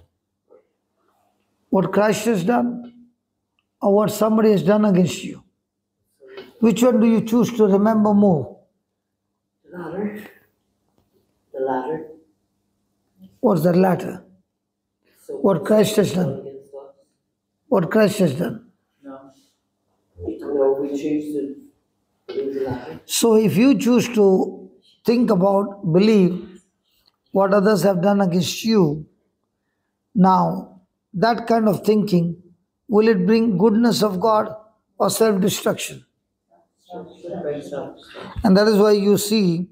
What Christ has done or what somebody has done against you? Which one do you choose to remember more? The latter. The latter. What's the latter? So What Christ has done. against us. What Christ has done. We don't know if we choose to do the latter. So if you choose to think about, believe what others have done against you, now that kind of thinking, will it bring goodness of God or self-destruction? And that is why you see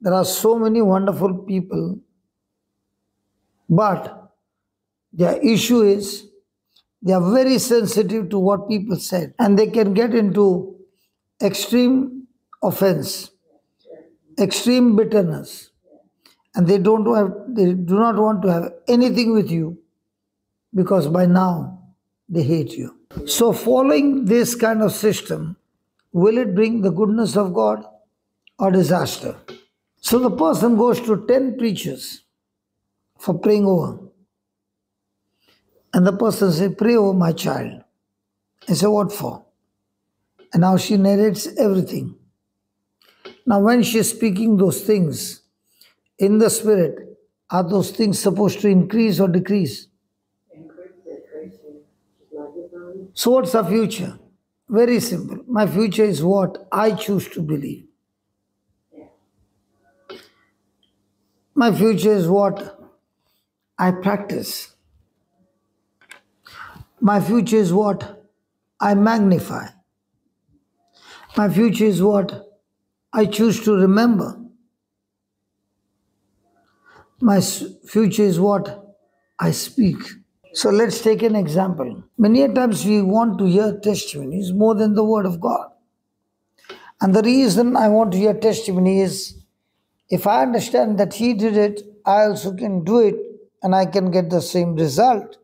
there are so many wonderful people, but their issue is they are very sensitive to what people said, and they can get into extreme offense, extreme bitterness, and they do not want to have anything with you because by now they hate you. So following this kind of system, will it bring the goodness of God or disaster? So the person goes to 10 preachers for praying over. And the person says, pray over my child. I say, what for? And now she narrates everything. Now when she is speaking those things in the spirit, are those things supposed to increase or decrease? So what's our future? Very simple. My future is what I choose to believe. My future is what I practice. My future is what I magnify. My future is what I choose to remember. My future is what I speak. So let's take an example. Many a times we want to hear testimonies more than the word of God. And the reason I want to hear testimony is if I understand that he did it, I also can do it and I can get the same result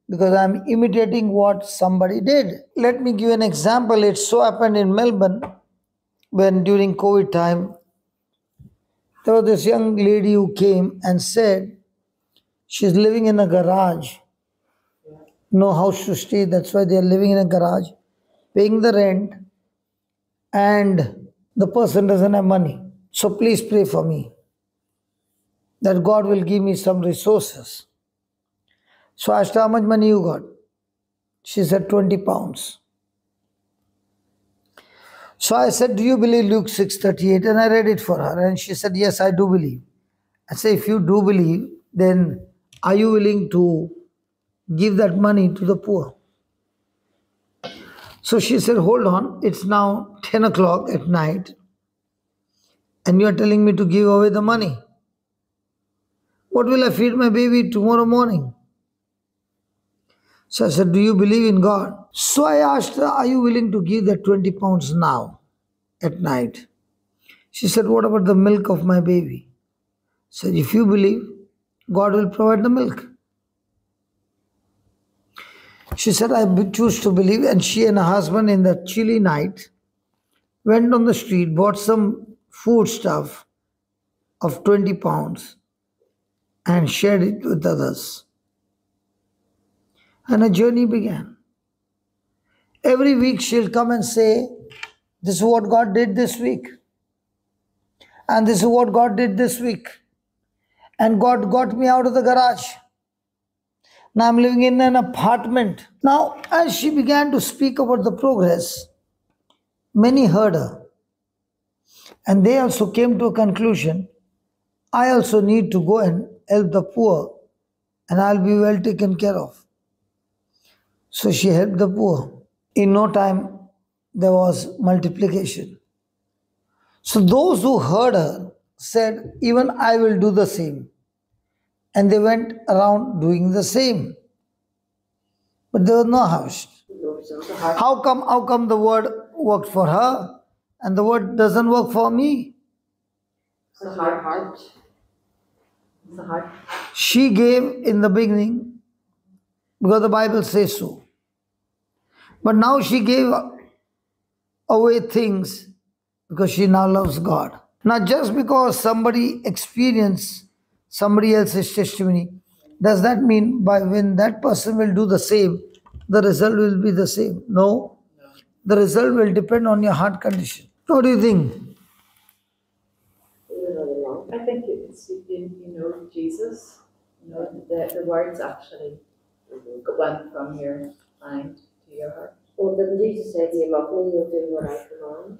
because I'm imitating what somebody did. Let me give an example. It so happened in Melbourne when during COVID time, there was this young lady who came and said she's living in a garage, no house to stay, that's why they are living in a garage, paying the rent, and the person doesn't have money. So please pray for me that God will give me some resources. So I asked her, how much money you got? She said 20 pounds. So I said, do you believe Luke 6:38? And I read it for her. And she said, yes, I do believe. I said, if you do believe, then are you willing to give that money to the poor? So she said, hold on, it's now 10 o'clock at night and you are telling me to give away the money. What will I feed my baby tomorrow morning? So I said, do you believe in God? So I asked her, are you willing to give that 20 pounds now at night? She said, what about the milk of my baby? I said, if you believe, God will provide the milk. She said, I choose to believe. And she and her husband in the chilly night went on the street, bought some food stuff of 20 pounds and shared it with others. And a journey began. Every week she'll come and say, this is what God did this week. And this is what God did this week. And God got me out of the garage. Now I'm living in an apartment. Now, as she began to speak about the progress, many heard her. And they also came to a conclusion, I also need to go and help the poor and I'll be well taken care of. So she helped the poor. In no time, there was multiplication. So those who heard her said, even I will do the same. And they went around doing the same. But there was no house. How come the word worked for her and the word doesn't work for me? It's the heart. It's the heart. She gave in the beginning because the Bible says so. But now she gave away things because she now loves God. Now just because somebody experienced somebody else's testimony, does that mean by when that person will do the same, the result will be the same? No. The result will depend on your heart condition. What do you think? I think it's, Jesus, the words actually went from your mind to your heart. Well, didn't Jesus say, if you love me, you'll do what I command?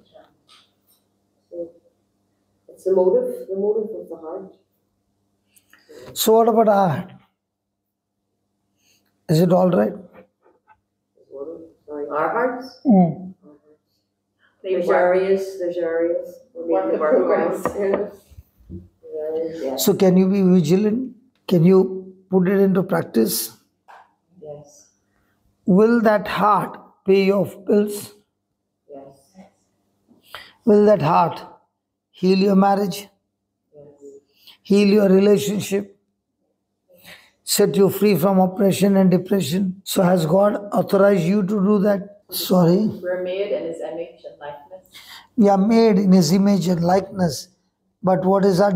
So it's the motive of the heart. So what about our heart? Is it all right? Our hearts? Mm. There's areas. We need to work on. Yeah. So can you be vigilant? Can you put it into practice? Yes. Will that heart pay your bills? Yes. Will that heart heal your marriage? Yes. Heal your relationship? Set you free from oppression and depression? So has God authorized you to do that? Sorry. We're made in His image and likeness. We are made in His image and likeness. But what is our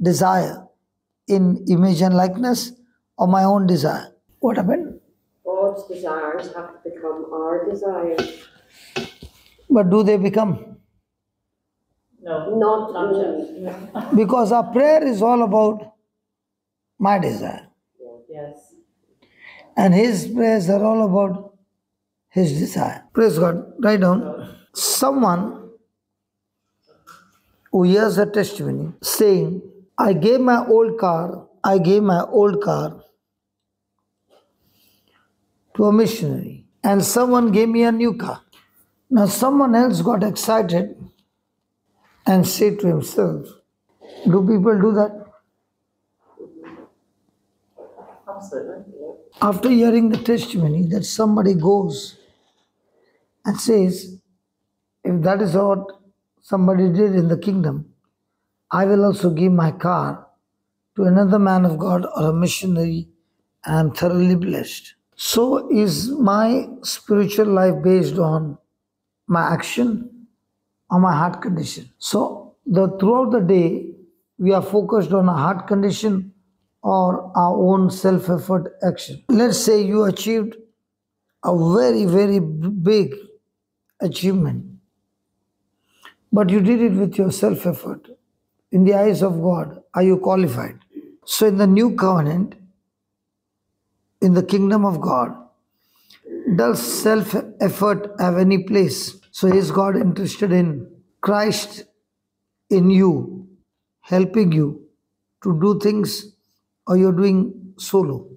desire? In image and likeness or my own desire? What happened? God's desires have to become our desires. But do they become? No, Not just. Because our prayer is all about my desire. Yes. And His prayers are all about His desire. Praise God. Write down. Someone who hears a testimony saying, I gave my old car to a missionary and someone gave me a new car. Now someone else got excited and said to himself, do people do that? Absolutely. After hearing the testimony that somebody goes and says, if that is what somebody did in the kingdom, I will also give my car to another man of God or a missionary, and I'm thoroughly blessed. So is my spiritual life based on my action or my heart condition? So throughout the day, we are focused on our heart condition or our own self-effort action. Let's say you achieved a very, very big achievement, but you did it with your self-effort. In the eyes of God, are you qualified? So in the new covenant, in the kingdom of God? Does self-effort have any place? So is God interested in Christ in you, helping you to do things, or you're doing solo?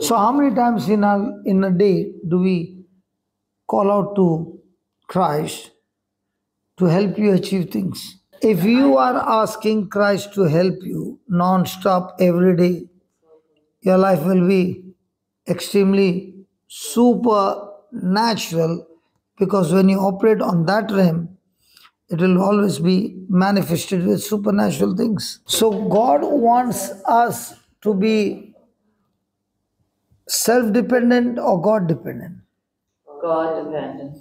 So how many times in a day do we call out to Christ to help you achieve things? If you are asking Christ to help you non-stop every day, your life will be extremely supernatural, because when you operate on that realm, it will always be manifested with supernatural things. So God wants us to be self-dependent or God-dependent. God dependent.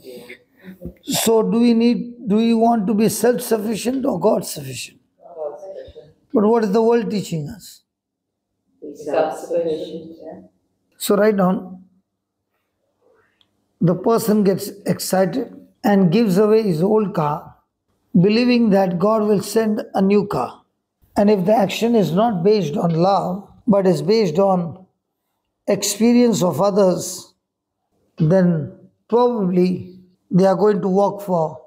So do we want to be self-sufficient or God-sufficient? God sufficient. But what is the world teaching us? Self-sufficient. So write down, the person gets excited and gives away his old car, believing that God will send a new car. And if the action is not based on love, but is based on experience of others, then probably they are going to work for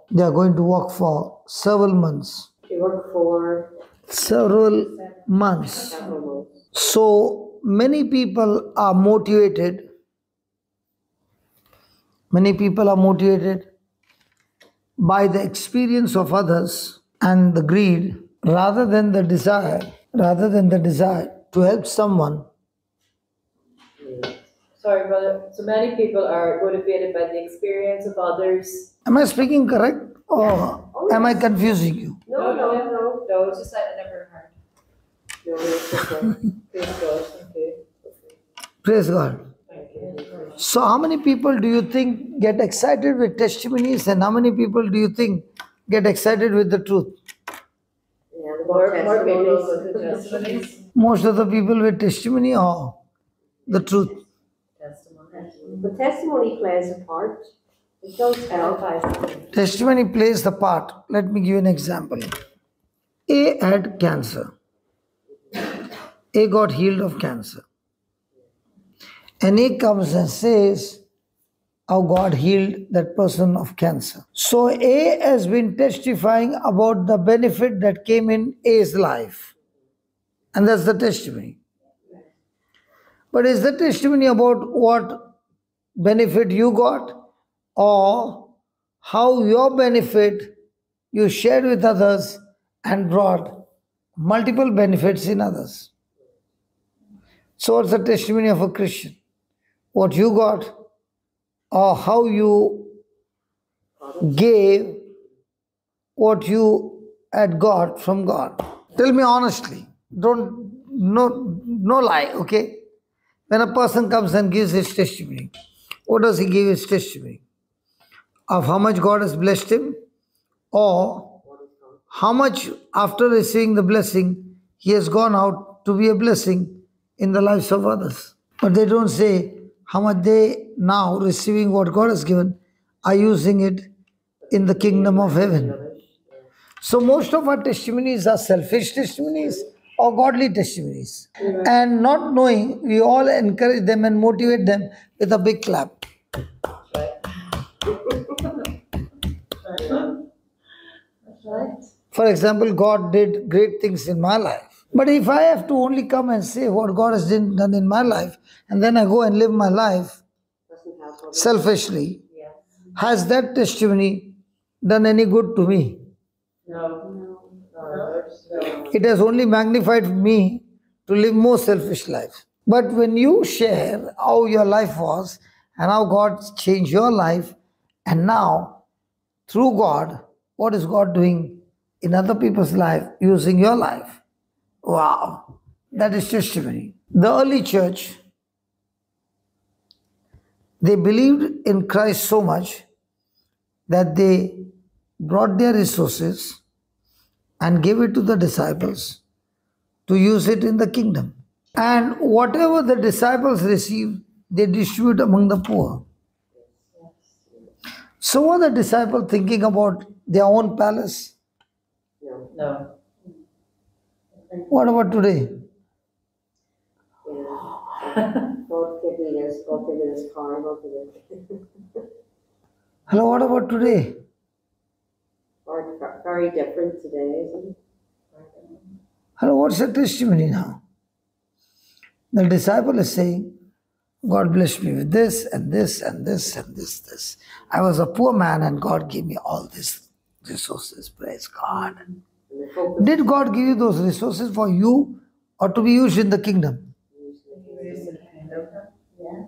several months. They work for Several months. several months. So many people are motivated. Many people are motivated by the experience of others and the greed, rather than the desire to help someone. Sorry, brother. So many people are motivated by the experience of others. Am I speaking correct, or am I confusing you? No. No, it's just like I never heard. No, it's okay. Praise God. Okay. Praise God. Thank you. So how many people do you think get excited with testimonies, and how many people do you think get excited with the truth? Yeah, the More people testimonies. with the testimonies. Most of the people with testimony or the truth? The testimony plays a part. It does help. Testimony plays the part. Let me give you an example. A had cancer. A got healed of cancer. And A comes and says how God healed that person of cancer. So A has been testifying about the benefit that came in A's life. And that's the testimony. But is the testimony about what benefit you got, or how your benefit you shared with others and brought multiple benefits in others? So what's the testimony of a Christian? What you got, or how you gave what you had got from God? Tell me honestly. No lie, okay? When a person comes and gives his testimony, what does he give his testimony? Of how much God has blessed him, or how much after receiving the blessing he has gone out to be a blessing in the lives of others. But they don't say how much they now receiving what God has given are using it in the kingdom of heaven. So most of our testimonies are selfish testimonies or godly testimonies. And not knowing, we all encourage them and motivate them with a big clap. For example, God did great things in my life. But if I have to only come and say what God has done in my life, and then I go and live my life selfishly, has that testimony done any good to me? No. It has only magnified me to live more selfish life. But when you share how your life was and how God changed your life, and now through God, what is God doing in other people's life using your life? Wow, that is testimony. The early church, they believed in Christ so much that they brought their resources and gave it to the disciples to use it in the kingdom. And whatever the disciples received, they distribute among the poor. So were the disciples thinking about their own palace? No. What about today? God give me this, God give me this car, God give me this. Hello, what about today? Very different today, isn't it? Hello, what's your testimony now? The disciple is saying, God blessed me with this and this and this and this. I was a poor man and God gave me all these resources. Praise God. And the focus Did God give you those resources for you or to be used in the kingdom? Yeah.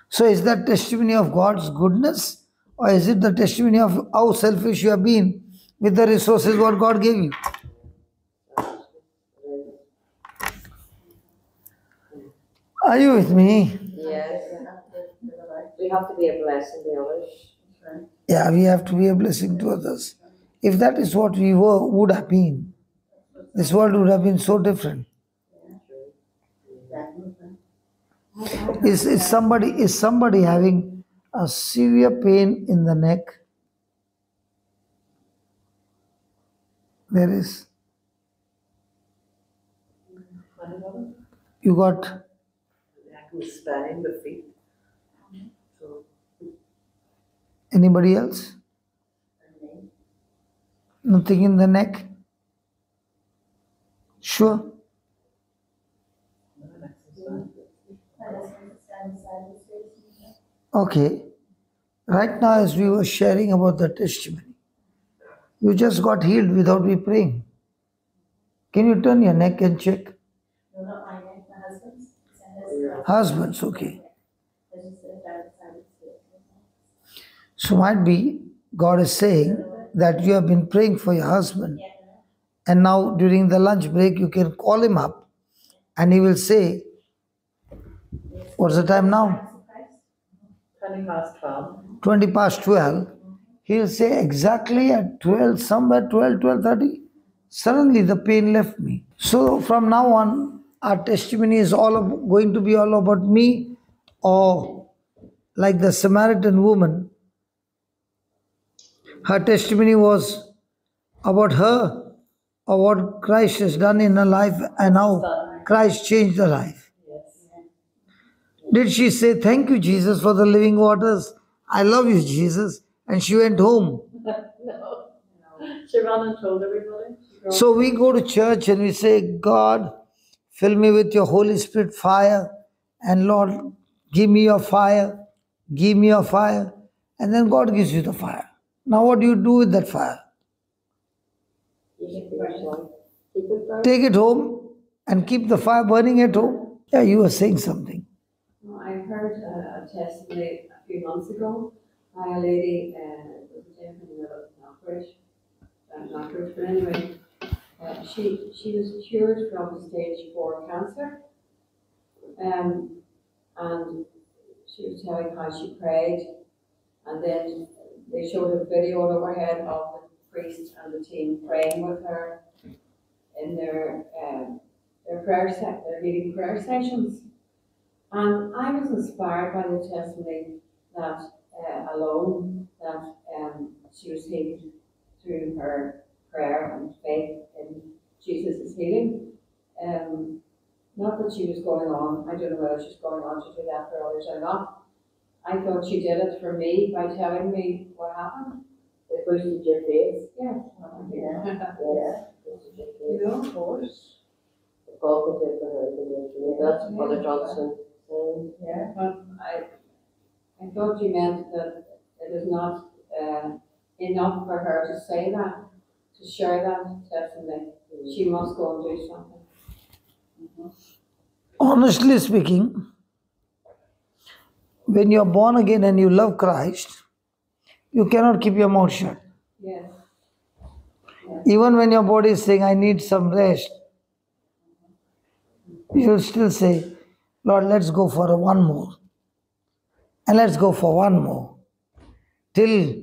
So is that testimony of God's goodness or is it the testimony of how selfish you have been with the resources what God gave you? Are you with me? Yes. We have to be a blessing to others. Yeah, we have to be a blessing to others. If that is what we would have been, this world would have been so different. Is somebody having a severe pain in the neck? There is. You got Spine, the feet. So, anybody else? Nothing in the neck? Sure. Okay. Right now, as we were sharing about the testimony, you just got healed without me praying. Can you turn your neck and check? No, not my neck, my husband's. It's his Husband's, okay. I just said that side of the So might be God is saying that you have been praying for your husband, and now during the lunch break you can call him up and he will say, what's the time now? 20 past 12. 20 past 12. He'll say exactly at 12, somewhere 12, 12:30. Suddenly the pain left me. So from now on, our testimony is going to be all about me, or like the Samaritan woman, her testimony was about her or what Christ has done in her life and how Christ changed her life. Did she say, thank you, Jesus, for the living waters? I love you, Jesus. And she went home. No. She ran and told everybody. So we go to church and we say, God, fill me with your Holy Spirit fire. And Lord, give me your fire. Give me your fire. And then God gives you the fire. Now what do you do with that fire? Keep it burning. Take it home and keep the fire burning at home. Yeah, you were saying something. I heard a testimony a few months ago by a lady was in the middle of an operation, but anyway, she was cured from stage 4 cancer, and she was telling how she prayed, and then they showed a video overhead of the priest and the team praying with her in their healing prayer sessions. And I was inspired by the testimony that she was healed through her prayer and faith in Jesus' healing. Not that she was going on, I don't know whether she's going on to do that for others or not. I thought she did it for me by telling me what happened. It boosted your faith. Yeah. Yeah. You know, of course. God could do it for her. That's Brother Johnson. Yeah, but I thought you meant that it is not enough for her to say that, to share that testimony. She must go and do something. Honestly speaking, when you're born again and you love Christ, you cannot keep your mouth shut. Yes. Even when your body is saying, I need some rest, you'll still say, Lord, let's go for one more. And let's go for one more. Till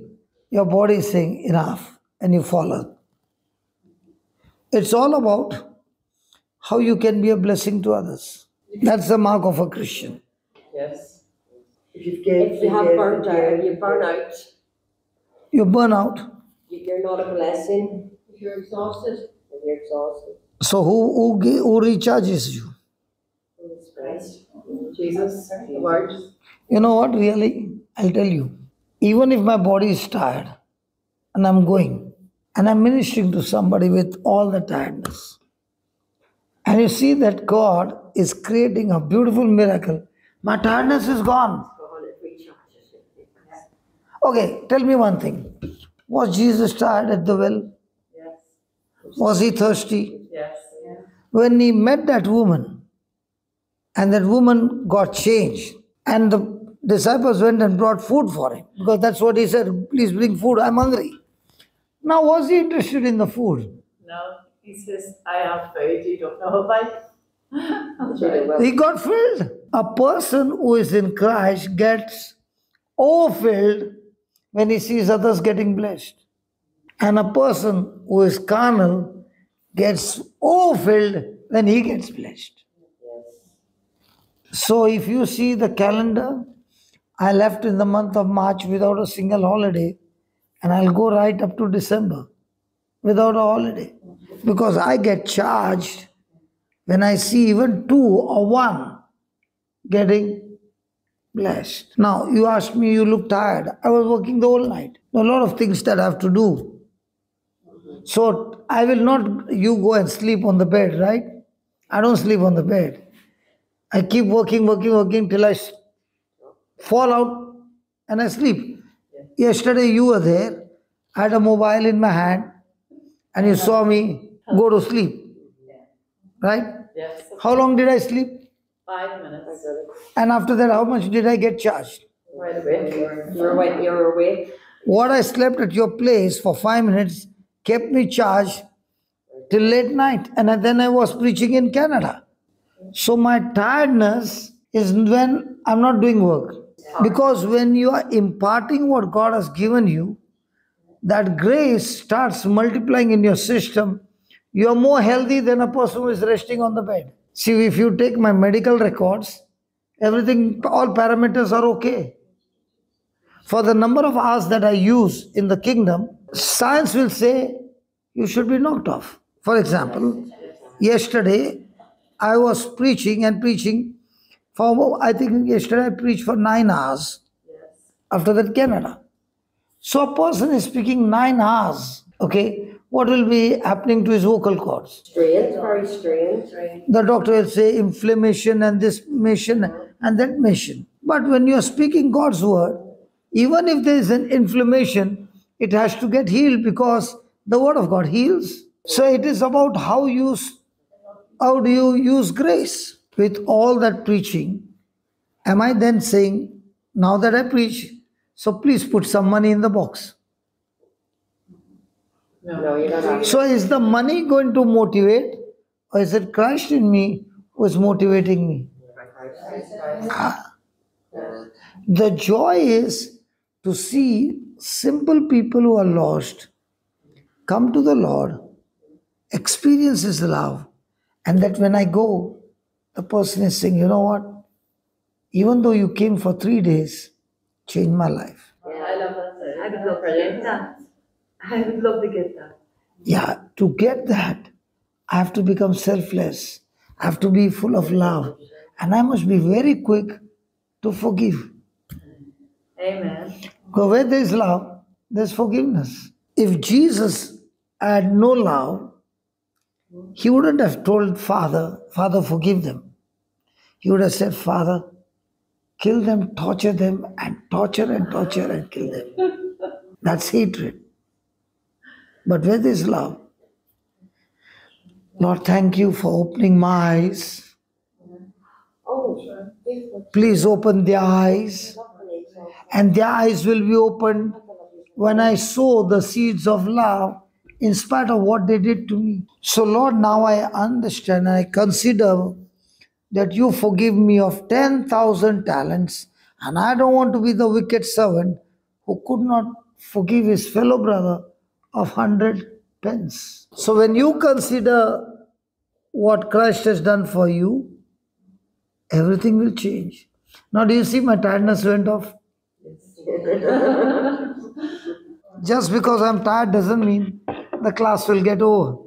your body is saying enough and you follow. It's all about how you can be a blessing to others. That's the mark of a Christian. Yes. If you have burnt out, if you burn out, You burn out. you're not a blessing. If you're exhausted, If you're exhausted. So who recharges you? Holy Spirit. Christ. Jesus, the Word. You know what, really? I'll tell you. Even if my body is tired and I'm going and I'm ministering to somebody with all the tiredness, and you see that God is creating a beautiful miracle, my tiredness is gone. God, it recharges it. Okay, tell me one thing. Was Jesus tired at the well? Yes. Was he thirsty? Yes. When he met that woman, and that woman got changed, and the disciples went and brought food for him, because that's what he said, please bring food, I'm hungry. Now, was he interested in the food? No, he says, I have food you don't know about. That's right. He got filled. A person who is in Christ gets overfilled when he sees others getting blessed. And a person who is carnal gets overfilled when he gets blessed. So if you see the calendar, I left in the month of March without a single holiday, and I'll go right up to December without a holiday. Because I get charged when I see even 2 or 1 getting blessed. Now, you asked me, you look tired. I was working the whole night. A lot of things that I have to do. So, I will not, you go and sleep on the bed, right? I don't sleep on the bed. I keep working till I fall out and I sleep. Yesterday you were there. I had a mobile in my hand and you saw me go to sleep. Right? Yes. How long did I sleep? 5 minutes. And after that, how much did I get charged? Right away. You're awake. What I slept at your place for 5 minutes kept me charged till late night. And then I was preaching in Canada. So my tiredness is when I'm not doing work. Because when you are imparting what God has given you, that grace starts multiplying in your system. You are more healthy than a person who is resting on the bed. See, if you take my medical records, everything, all parameters are okay. For the number of hours that I use in the kingdom, science will say you should be knocked off. For example, yesterday I was preaching for, I think yesterday I preached for 9 hours. After that, Canada. So a person is speaking 9 hours, okay? What will be happening to his vocal cords? Strange, very strange. The doctor will say inflammation and this mission and that mission. But when you are speaking God's word, even if there is an inflammation, it has to get healed because the word of God heals. So it is about how do you use grace? With all that preaching, am I then saying, now that I preach, so please put some money in the box? No, you don't have. So is the money going to motivate, or is it Christ in me who is motivating me? The joy is to see simple people who are lost come to the Lord, experience His love, and that when I go, the person is saying, you know what? Even though you came for 3 days, changed my life. Yeah, I love that. I would love to get that. I would love to get that. Yeah, to get that, I have to become selfless. I have to be full of love. And I must be very quick to forgive. Amen. Because where there is love, there's forgiveness. If Jesus had no love, He wouldn't have told Father, forgive them. He would have said, Father, kill them, torture them, and torture and torture and kill them. That's hatred. But where there is love, Lord, thank you for opening my eyes. Oh, Please open their eyes, and their eyes will be opened when I sow the seeds of love in spite of what they did to me. So, Lord, now I understand and I consider that you forgive me of 10,000 talents, and I don't want to be the wicked servant who could not forgive his fellow brother of 100 pence. So, when you consider what Christ has done for you, everything will change. Now, do you see my tiredness went off? Just because I'm tired doesn't mean the class will get over.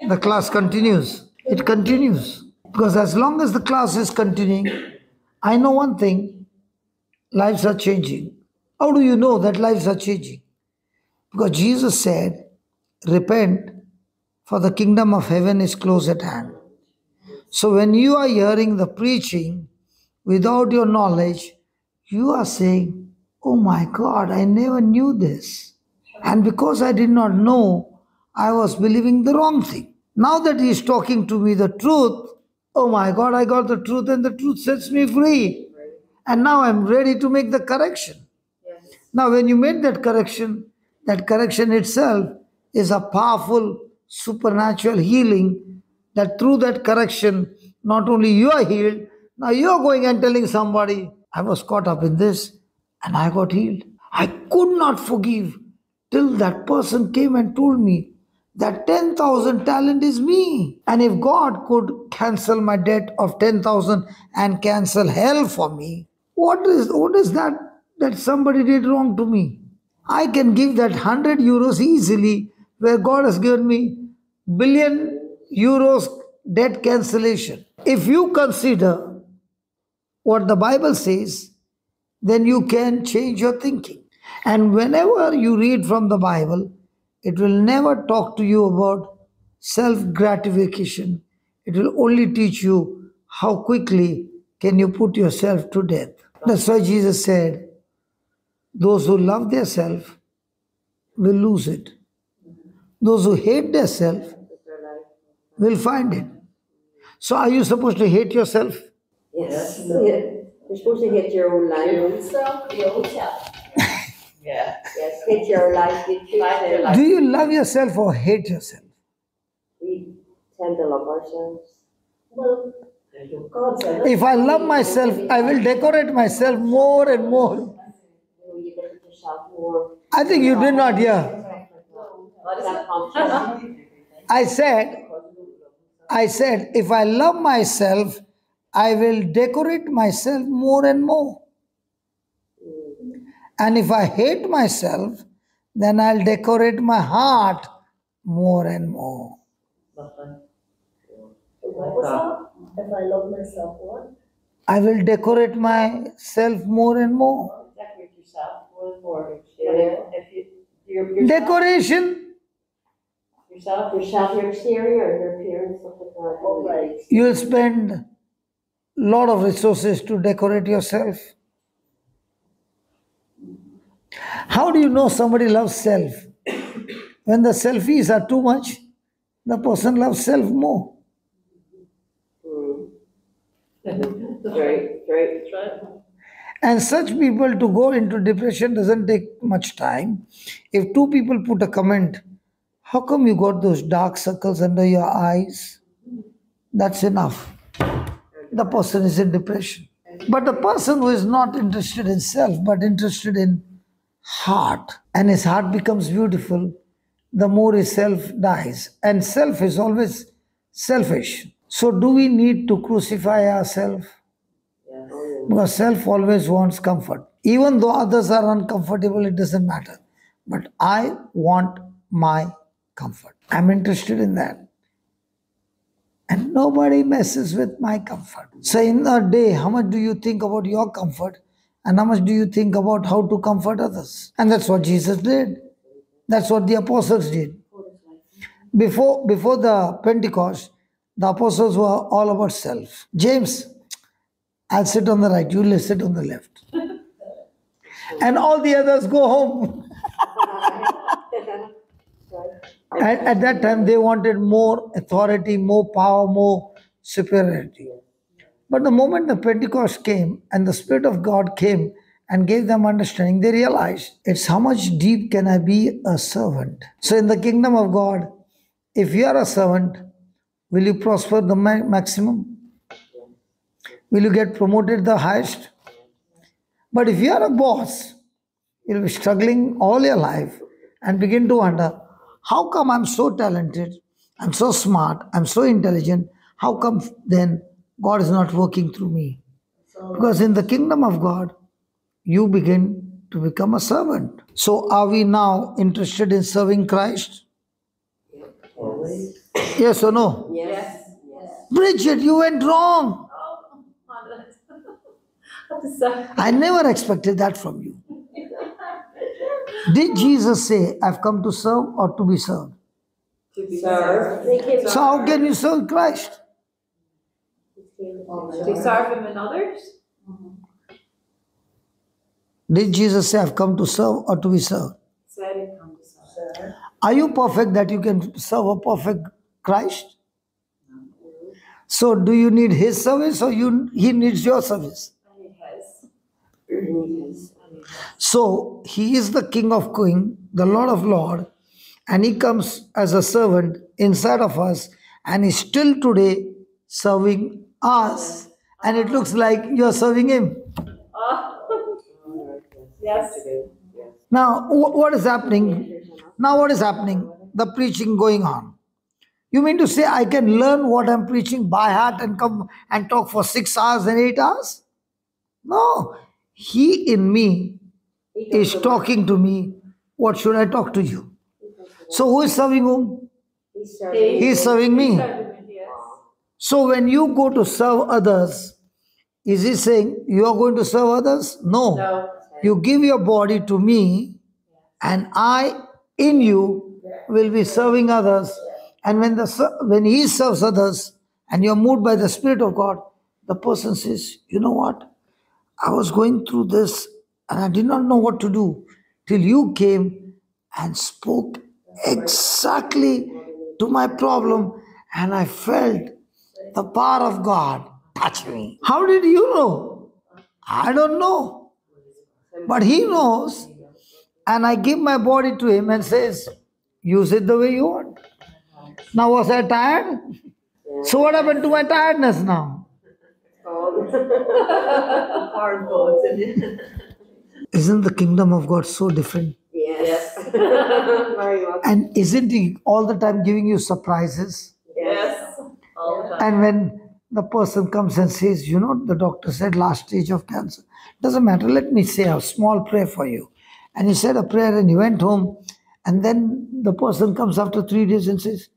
The class continues. It continues. Because as long as the class is continuing, I know one thing, lives are changing. How do you know that lives are changing? Because Jesus said, repent, for the kingdom of heaven is close at hand. So when you are hearing the preaching without your knowledge, you are saying, oh my God, I never knew this. And because I did not know, I was believing the wrong thing. Now that he is talking to me the truth, oh my God, I got the truth and the truth sets me free. And now I'm ready to make the correction. Now, when you made that correction itself is a powerful supernatural healing. That through that correction, not only you are healed, now you are going and telling somebody, I was caught up in this and I got healed. I could not forgive till that person came and told me that 10,000 talent is me. And if God could cancel my debt of 10,000 and cancel hell for me, what is that somebody did wrong to me? I can give that 100 euros easily, where God has given me billion euros debt cancellation. If you consider what the Bible says, then you can change your thinking. And whenever you read from the Bible, it will never talk to you about self gratification. It will only teach you how quickly can you put yourself to death. That's why Jesus said, those who love their self will lose it. Those who hate their self will find it. So are you supposed to hate yourself? Yes. You're supposed to hate your own life. Your own self, the old self. Yeah. Yes, hate your life. You choose Find your to. life. Do you love yourself or hate yourself? We tend to love ourselves. Well, God said it. If I love myself, I will decorate myself more and more. You look at yourself more. I think you did not hear. What is that conscious? I said, if I love myself, I will decorate myself more and more. And if I hate myself, then I'll decorate my heart more and more. What was that? If I love myself, what? I will decorate myself more and more. Decorate yourself more and more. If you Decoration, yourself, Your exterior, your appearance, stuff like that. Oh, right. you'll spend a lot of resources to decorate yourself. How do you know somebody loves self? When the selfies are too much, the person loves self more. Right. That's right. And such people to go into depression doesn't take much time. If two people put a comment, how come you got those dark circles under your eyes? That's enough. The person is in depression. But the person who is not interested in self but interested in heart, and his heart becomes beautiful, the more his self dies. And self is always selfish. So do we need to crucify ourselves? Because self always wants comfort. Even though others are uncomfortable, it doesn't matter. But I want my comfort. I'm interested in that. And nobody messes with my comfort. So in a day, how much do you think about your comfort? And how much do you think about how to comfort others? And that's what Jesus did. That's what the apostles did. Before the Pentecost, the apostles were all about self. James, I'll sit on the right, you'll sit on the left. And all the others go home. At that time, they wanted more authority, more power, more superiority. But the moment the Pentecost came and the Spirit of God came and gave them understanding, they realized it's how much deep can I be a servant. So in the kingdom of God, if you are a servant, will you prosper the maximum? Will you get promoted the highest? But if you are a boss, you'll be struggling all your life and begin to wonder, how come I'm so talented, I'm so smart, I'm so intelligent, how come then God is not working through me? Because in the kingdom of God, you begin to become a servant. So are we now interested in serving Christ? Always. Yes or no? Yes. Bridget, you went wrong. Oh, Madeline. What is that? I never expected that from you. Did Jesus say, I've come to serve or to be served? To be Serve. served. So how can you serve Christ? To serve him and others? Did Jesus say, I've come to serve or to be served? Said he come to serve. Are you perfect that you can serve a perfect Christ? So do you need his service or he needs your service? And he has. So he is the King of Kings, the Lord of Lords, and he comes as a servant inside of us and is still today serving us. And it looks like you're serving him. Oh. Yes. Now, what is happening? Now, what is happening? The preaching going on. You mean to say I can learn what I'm preaching by heart and come and talk for 6 hours and 8 hours? No. He in me is talking to me. What should I talk to you? So who is serving whom? He is serving me. Yes. So when you go to serve others, is he saying you are going to serve others? No. No. You give your body to me and I in you will be serving others. And when he serves others and you're moved by the Spirit of God, the person says, you know what? I was going through this and I did not know what to do till you came and spoke exactly to my problem and I felt the power of God touch me. How did you know? I don't know. But he knows, and I give my body to him and says, use it the way you want. Now was I tired? So what happened to my tiredness now? Hard thoughts. Isn't the kingdom of God so different? Yes. Very much. And isn't he all the time giving you surprises? Yes. All the time. And when the person comes and says, you know, the doctor said last stage of cancer. Doesn't matter, let me say a small prayer for you. And he said a prayer and he went home. And then the person comes after 3 days and says,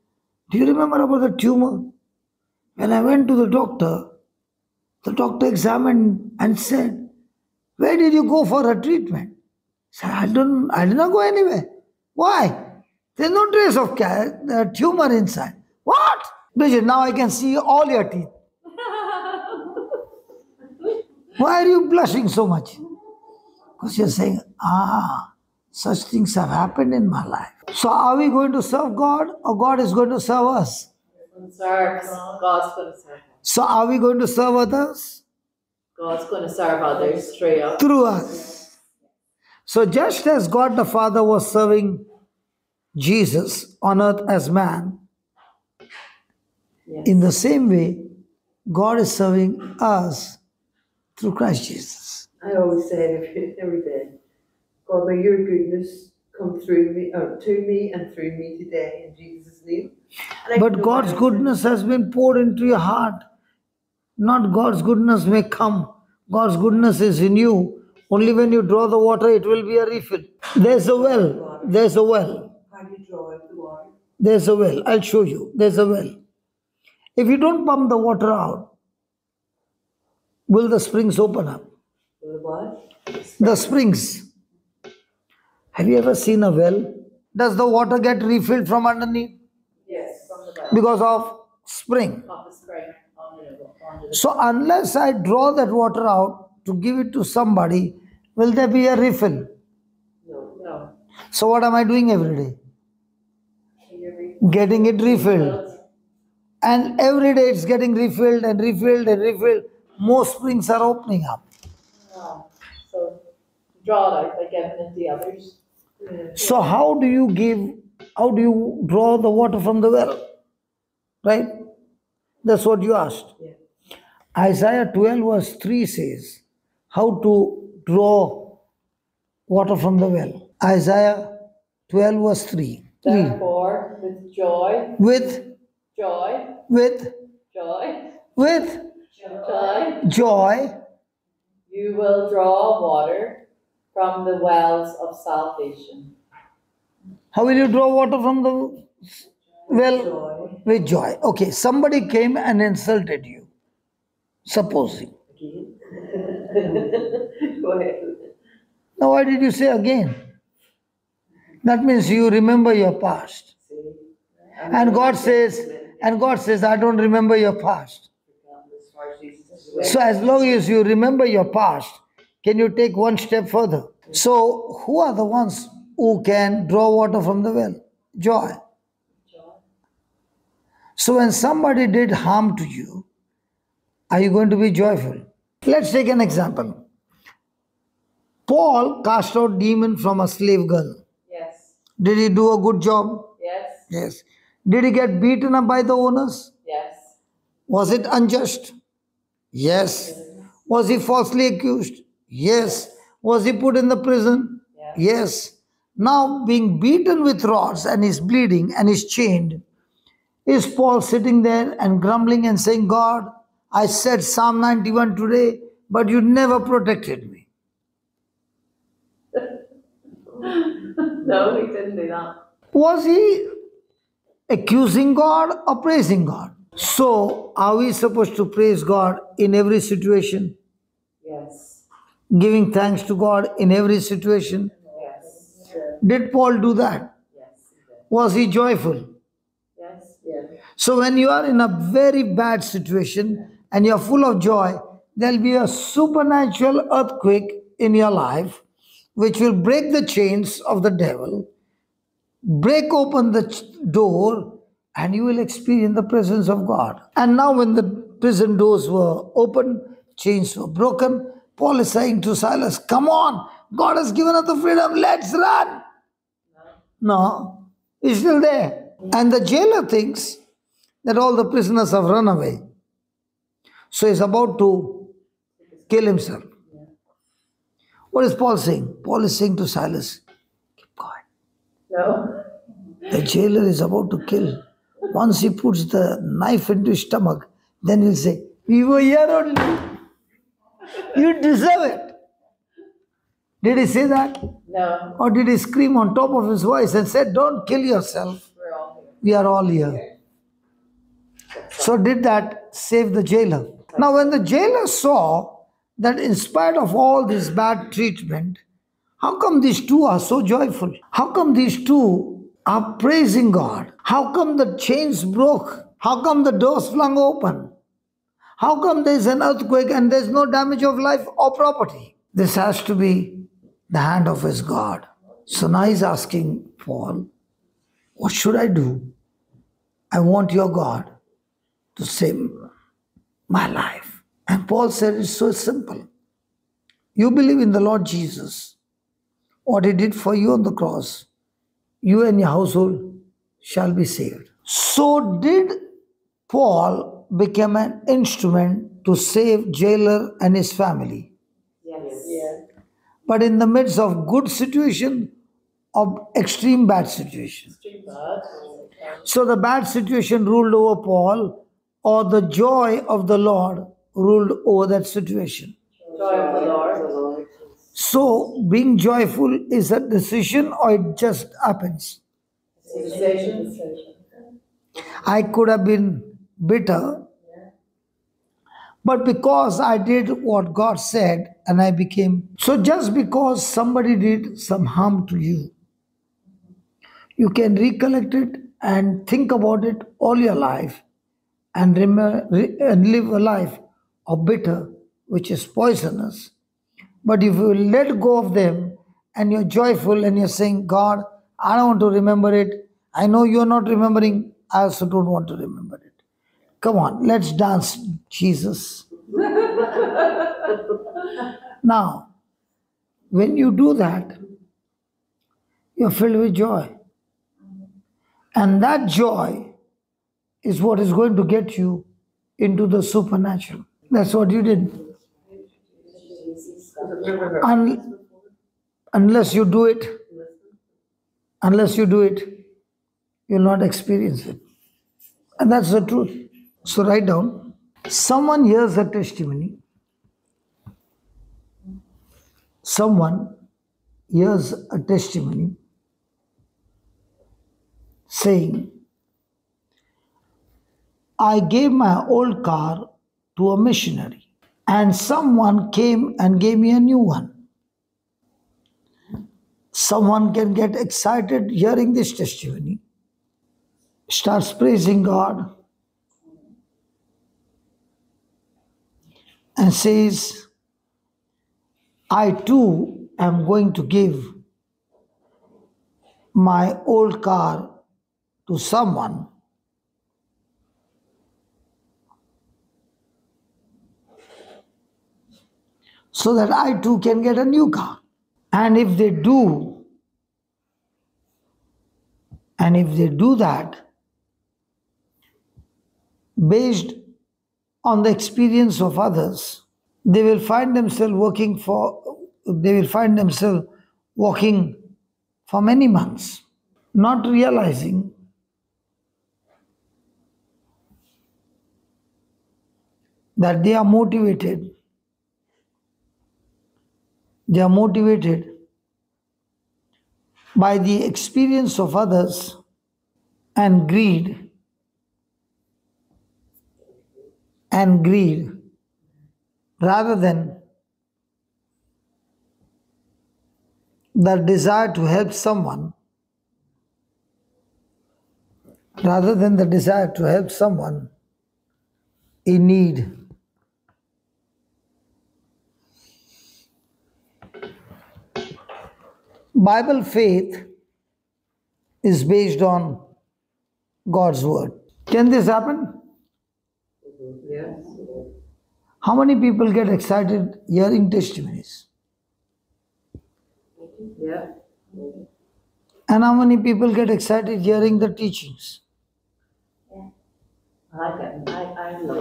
do you remember about the tumor? When I went to the doctor examined and said, where did you go for a treatment? I said, I did not go anywhere. Why? There's no trace of tumor inside. What? Bridget, now I can see all your teeth. Why are you blushing so much? Because you're saying, such things have happened in my life. So are we going to serve God or God is going to serve us? Serve. God's going to serve us. So are we going to serve others? God's going to serve others through us. Through us. So just as God the Father was serving Jesus on earth as man, Yes. in the same way, God is serving us through Christ Jesus. I always say every day, God, may your goodness come through me, or to me and through me today in Jesus' name. And I But know God's I- goodness has been poured into your heart. Not God's goodness may come. God's goodness is in you. Only when you draw the water, it will be a refill. There's a well. There's a well. How do you draw out the water? There's a well. I'll show you. There's a well. If you don't pump the water out, will the springs open up? The what? The springs. Have you ever seen a well? Does the water get refilled from underneath? Yes. From the Because of spring. of the spring. On the So unless I draw that water out to give it to somebody, will there be a refill? No. So what am I doing every day? Getting it refilled. And every day it's getting refilled and refilled and refilled. More springs are opening up. So draw it out by giving it to others. So how do you draw the water from the well? Right? That's what you asked. Yeah. Isaiah 12 verse 3 says, how to draw water from the well. Isaiah 12 verse 3. Therefore, with joy, With joy, you will draw water from the wells of salvation. how will you draw water from the well? With joy. Okay, somebody came and insulted you. Supposing. Go ahead. Now, why did you say again? That means you remember your past. And God says, I don't remember your past. So as long as you remember your past, can you take one step further? So who are the ones who can draw water from the well? Joy. So when somebody did harm to you, are you going to be joyful? Let's take an example. Paul cast out demon from a slave girl. Yes. Did he do a good job? Yes. Yes. Did he get beaten up by the owners? Yes. Was it unjust? Yes. Was he falsely accused? Yes. Was he put in the prison? Yes. Now being beaten with rods and is bleeding and is chained, is Paul sitting there and grumbling and saying, God, I said Psalm 91 today, but you never protected me. No, he didn't do that. Was he accusing God or praising God? So, are we supposed to praise God in every situation? Yes. Giving thanks to God in every situation? Yes. Did Paul do that? Yes. Was he joyful? Yes. So, when you are in a very bad situation and you are full of joy, there will be a supernatural earthquake in your life which will break the chains of the devil, break open the door, and you will experience the presence of God. And now, when the prison doors were open, chains were broken, Paul is saying to Silas, come on, God has given us the freedom, let's run. No, he's still there. And the jailer thinks that all the prisoners have run away. So he's about to kill himself. What is Paul saying? Paul is saying to Silas, keep quiet. No. The jailer is about to kill. Once he puts the knife into his stomach, then he'll say, we were here only. You deserve it. Did he say that? No. Or did he scream on top of his voice and said, don't kill yourself. We're all here. We are all here. So did that save the jailer? Now when the jailer saw that in spite of all this bad treatment, how come these two are so joyful? How come these two are praising God? How come the chains broke? How come the doors flung open? How come there's an earthquake and there's no damage of life or property? This has to be the hand of his God. So now he's asking Paul, what should I do? I want your God to save my life. And Paul said it's so simple. You believe in the Lord Jesus, what he did for you on the cross, you and your household shall be saved. So did Paul become an instrument to save jailer and his family. Yes. But in the midst of good situation or extreme bad situation. So the bad situation ruled over Paul, or the joy of the Lord ruled over that situation. Joy of the Lord. So being joyful is a decision or it just happens? Decision. I could have been bitter, but because I did what God said and I became. So just because somebody did some harm to you, you can recollect it and think about it all your life and live a life of bitter, which is poisonous. But if you let go of them and you're joyful and you're saying, God, I don't want to remember it. I know you're not remembering. I also don't want to remember it. Come on, let's dance, Jesus. Now, when you do that, you're filled with joy. And that joy is what is going to get you into the supernatural. That's what you did. Unless you do it, you'll not experience it. And that's the truth. So write down, someone hears a testimony. Someone hears a testimony saying, I gave my old car to a missionary, and someone came and gave me a new one. Someone can get excited hearing this testimony, starts praising God, and says, I too am going to give my old car to someone so that I too can get a new car. And if they do that, based on the experience of others, they will find themselves walking for many months, not realizing that they are motivated. They are motivated by the experience of others and greed rather than the desire to help someone in need. Bible faith is based on God's word. Can this happen? Yes. How many people get excited hearing testimonies? Yeah. And how many people get excited hearing the teachings? I love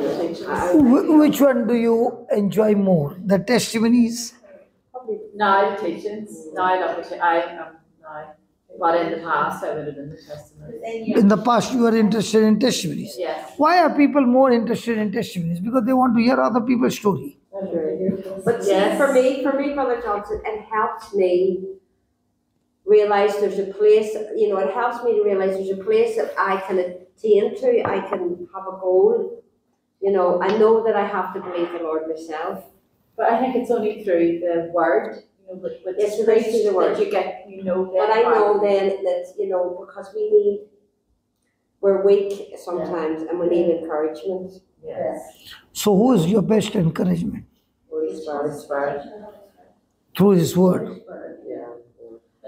the teachers. Which one do you enjoy more? The testimonies? Now the teachings. Now I love the I am now. But in the past I would have been the testimony. In the past, you were interested in testimonies. Yes. Why are people more interested in testimonies? Because they want to hear other people's story. But see, Yes. for me, Brother Johnson, it helps me realize there's a place, it helps me to realize there's a place that I can attain to, I can have a goal. I know that I have to believe the Lord myself. But I think it's only through the word, with It's the through preach the word. that you get, But I know then that, because we're weak sometimes and we need encouragement. Yes. So, who is your best encouragement? Holy Spirit. Through His Word. Yeah.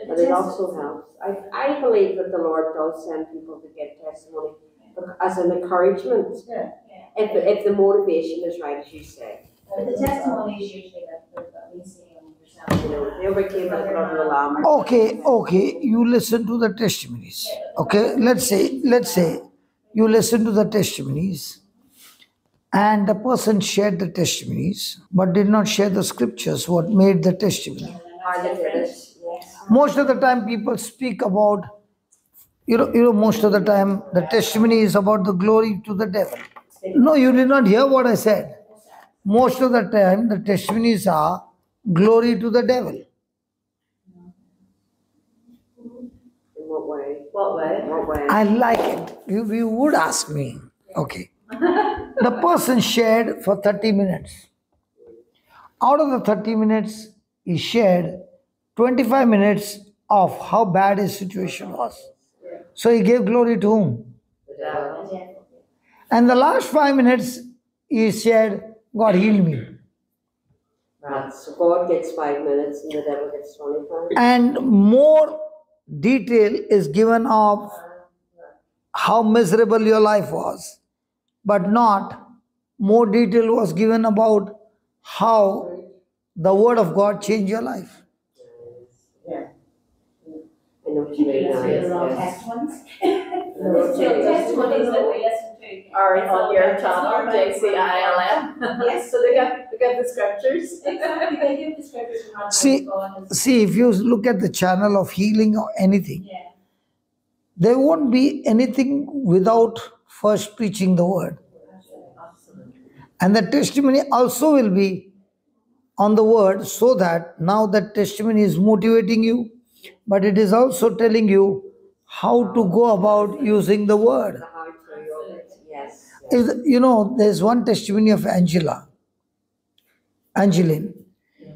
But it also helps. I believe that the Lord does send people to give testimony as an encouragement. Yeah. If the motivation is right, as you say. But the testimony is usually that we see on yourself. They overcame by the blood of the Lamb. Okay, you listen to the testimonies. Okay, let's say you listen to the testimonies and the person shared the testimonies but did not share the scriptures, what made the testimony. Yes. Most of the time people speak about, most of the time the testimony is about the glory to the devil. No, you did not hear what I said. Most of the time the testimonies are glory to the devil. In what way? What way? What way? I like it. You would ask me. Okay. The person shared for 30 minutes. Out of the 30 minutes, he shared 25 minutes of how bad his situation was. So he gave glory to whom? The devil. And the last 5 minutes, he said, God healed me. Right. So God gets 5 minutes and the devil gets 25. And more detail is given of how miserable your life was, but not more detail was given about how the word of God changed your life. I know what you mean. Yes. Testimonies. Yes. Testimonies that we listen to. Or on your channel, JCILM. Yes. So they get the scriptures. Exactly, they give the scriptures from how See, God has. See, if you look at the channel of healing or anything, Yeah. there won't be anything without first preaching the word. And the testimony also will be on the word, so that now that testimony is motivating you, but it is also telling you how to go about using the word. The how to of it. Yes. There's one testimony of Angeline.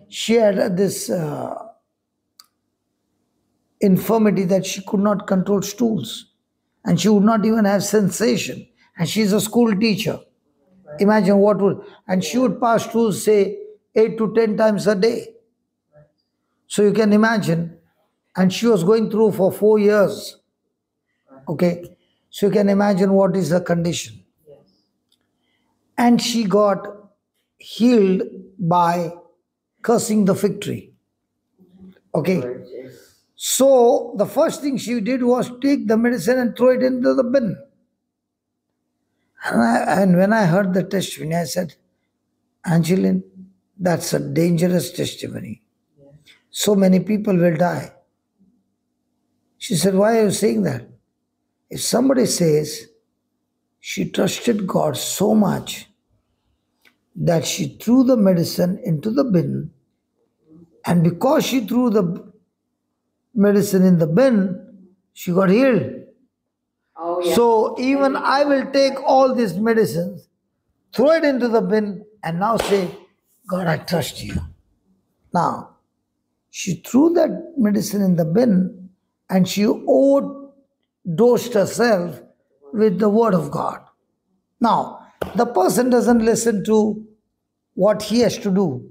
She had this infirmity that she could not control stools, and she would not even have sensation. And she's a school teacher. Imagine what would, and she would pass stools, say, 8 to 10 times a day. So you can imagine, and she was going through for 4 years. Okay, so you can imagine what is the condition. And she got healed by cursing the fig tree. Okay, so the first thing she did was take the medicine and throw it into the bin. And when I heard the testimony, I said, Angeline, that's a dangerous testimony. So many people will die. She said, why are you saying that? If somebody says she trusted God so much that she threw the medicine into the bin, and because she threw the medicine in the bin, she got healed. Oh, yeah. So even I will take all these medicines, throw it into the bin, and now say, God, I trust you. Now, she threw that medicine in the bin and she overdosed herself with the word of God. Now, the person doesn't listen to what he has to do.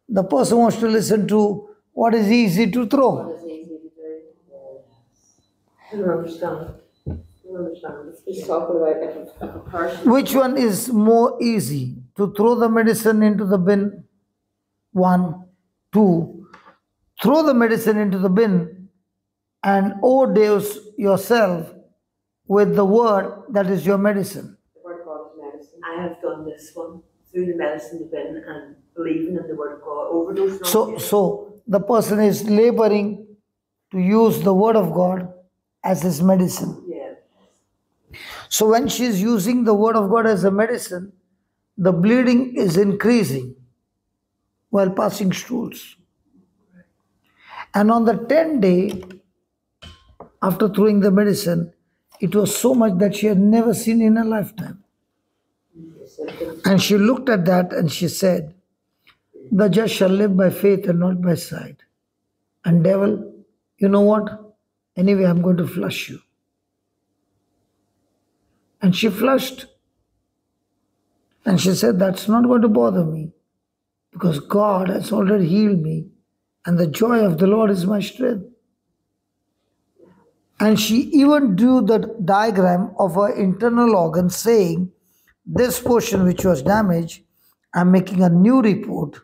The person wants to listen to what is easy to throw. It's easy to do. I don't understand. He's talking about if a person. Which one is more easy? To throw the medicine into the bin? 1, 2. Throw the medicine into the bin and overdose yourself with the word that is your medicine. The word of God is medicine. I have done this one through the medicine bin and believing in the word of God. Overdose. So the person is laboring to use the word of God as his medicine. Yeah. So when she is using the word of God as a medicine, the bleeding is increasing while passing stools. And on the 10th day, after throwing the medicine, it was so much that she had never seen in her lifetime. And she looked at that and she said, the just shall live by faith and not by sight. And devil, you know what? Anyway, I'm going to flush you. And she flushed. And she said, that's not going to bother me because God has already healed me and the joy of the Lord is my strength. And she even drew the diagram of her internal organ saying, this portion which was damaged, I'm making a new report.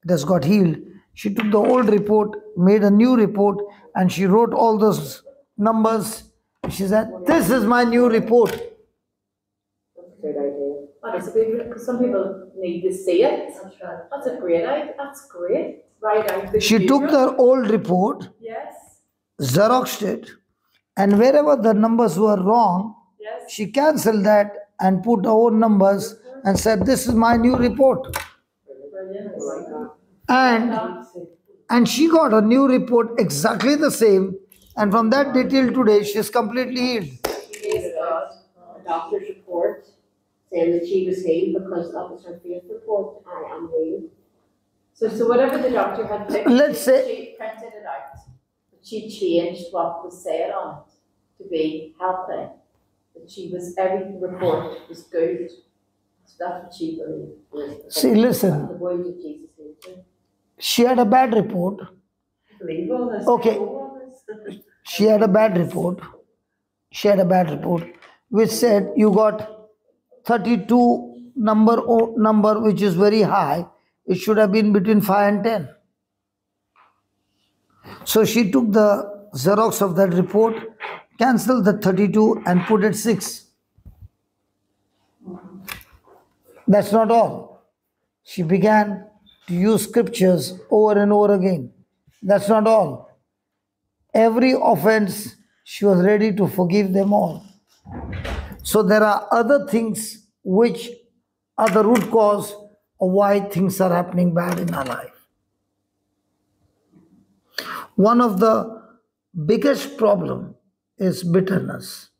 It has got healed. She took the old report, made a new report, and she wrote all those numbers. She said, this is my new report. That's a good idea. That is a good, because some people need to see it. That's right. That's a great idea. That's great. Right out the She took the old report, Yes. Xeroxed it, and wherever the numbers were wrong, Yes. she cancelled that and put her own numbers and said, this is my new report. Brilliant. I like that. And she got a new report exactly the same. And from that day till today, she's completely healed. Praise God. A doctor's report saying that she was healed because that was her faith report. I am healed. So whatever the doctor had picked, Let's say- she printed it out. But she changed what was said on it to be healthy. That she was, every report was good. So that's what she believed. See, listen, The words of Jesus healed. she had a bad report. Believe all this. Okay. Know all this. She had a bad report. She had a bad report which said you got 32 number which is very high. It should have been between 5 and 10. So she took the Xerox of that report, cancelled the 32 and put it 6. That's not all. She began to use scriptures over and over again. That's not all. Every offense, she was ready to forgive them all. So there are other things which are the root cause of why things are happening bad in our life. One of the biggest problem is bitterness.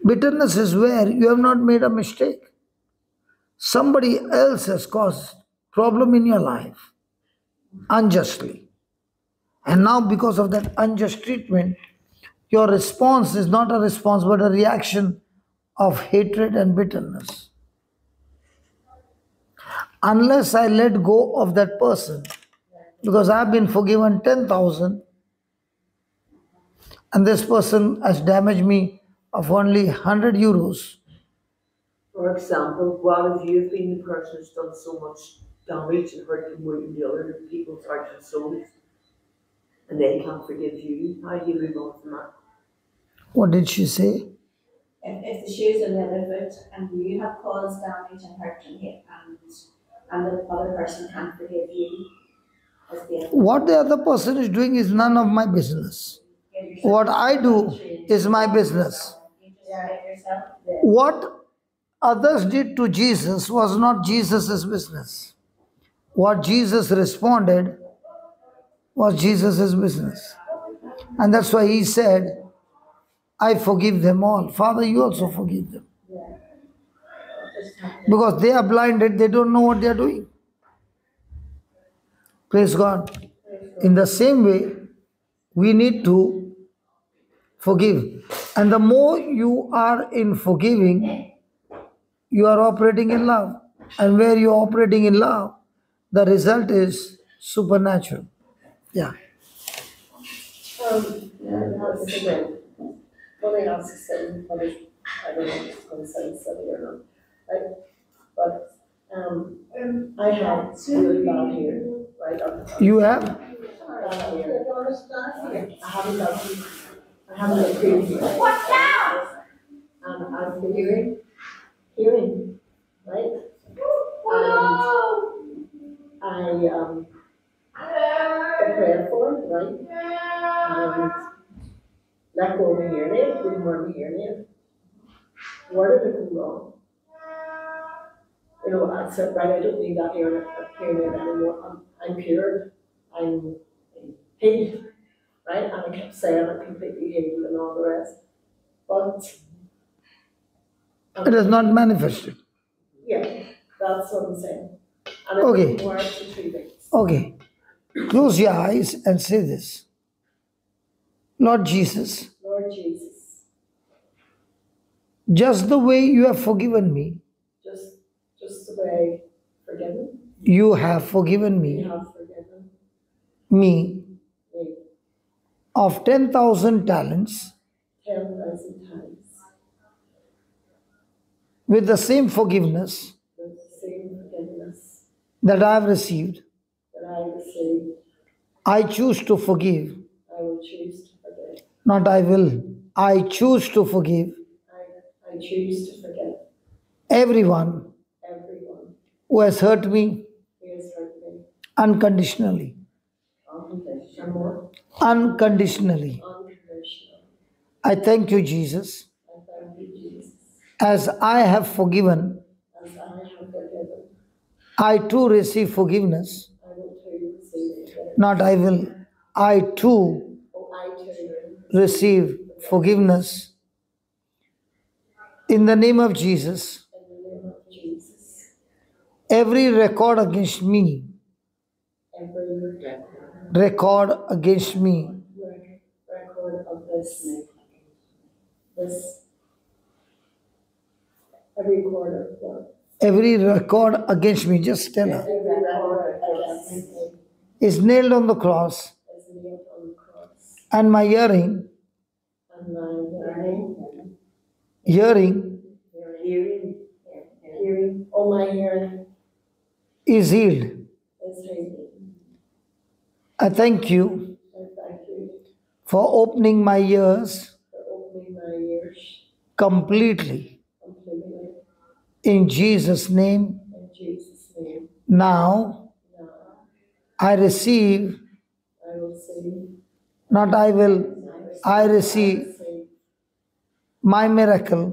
Bitterness is where you have not made a mistake. Somebody else has caused problem in your life unjustly. And now because of that unjust treatment, your response is not a response but a reaction of hatred and bitterness. Unless I let go of that person, because I've been forgiven 10,000 and this person has damaged me of only 100 euros. For example, what if you've been the person who's done so much damage and hurt more than the other people's hearts and souls, and they can't forgive you? How do you move on from that? What did she say? If the shoes are the other foot and you have caused damage and hurt and hate and the other person can't forgive you, as the What the other person is doing is none of my business. What I do is my business. you just make yourself What others did to Jesus was not Jesus' business. What Jesus responded was Jesus' business. And that's why he said, I forgive them all. Father, you also forgive them. Because they are blinded, they don't know what they are doing. Praise God. In the same way, we need to forgive. And the more you are in forgiving, you are operating in love. And where you are operating in love, the result is supernatural. Yeah. Again, nobody else is saying, but I don't know if it's going to sound silly or not. Right? But I have really bad hair, right? You have? Bad hair. I haven't got good hair. Watch out! And I've been hearing, right? And I prayed for it, right? And let go of my hearing aid, bring more of my hearing aid. Where did it go wrong? You know, I said, right, I don't need that hearing aid anymore. I'm cured. I'm healed, right? And I kept saying I'm completely healed and all the rest. But It is not manifested. yeah, that's what I'm saying. And it Okay. didn't work for 3 weeks. Okay. Close your eyes and say this. Lord Jesus, Lord Jesus, just the way you have forgiven me, just the way forgiven, you have forgiven you me, have forgiven me me of 10,000 talents 10,000 times with the same forgiveness with the same forgiveness that I have received. that I received. I choose to forgive, I will choose to forgive. not I will. I choose to forgive I choose to forgive everyone everyone who has hurt me who has hurt me unconditionally. unconditionally. Unconditionally. I thank you, Jesus, I thank you, Jesus, as I have forgiven. as I have forgiven. I too receive forgiveness, I will too receive forgiveness. not I will. I too Oh, I too receive forgiveness. In the name of Jesus, in the name of Jesus. every record against me, Every record against me, record of this, every quarter of what? every record against me, just tell her, Every record against me is nailed on the cross, is nailed on the cross. and my hearing, And my hearing hearing, oh, my hearing is healed. is healed. I thank you I thank you for opening my ears for opening my ears completely. completely. In Jesus' name, In Jesus' name. now Now I receive, I will see. not I will, I receive See my miracle,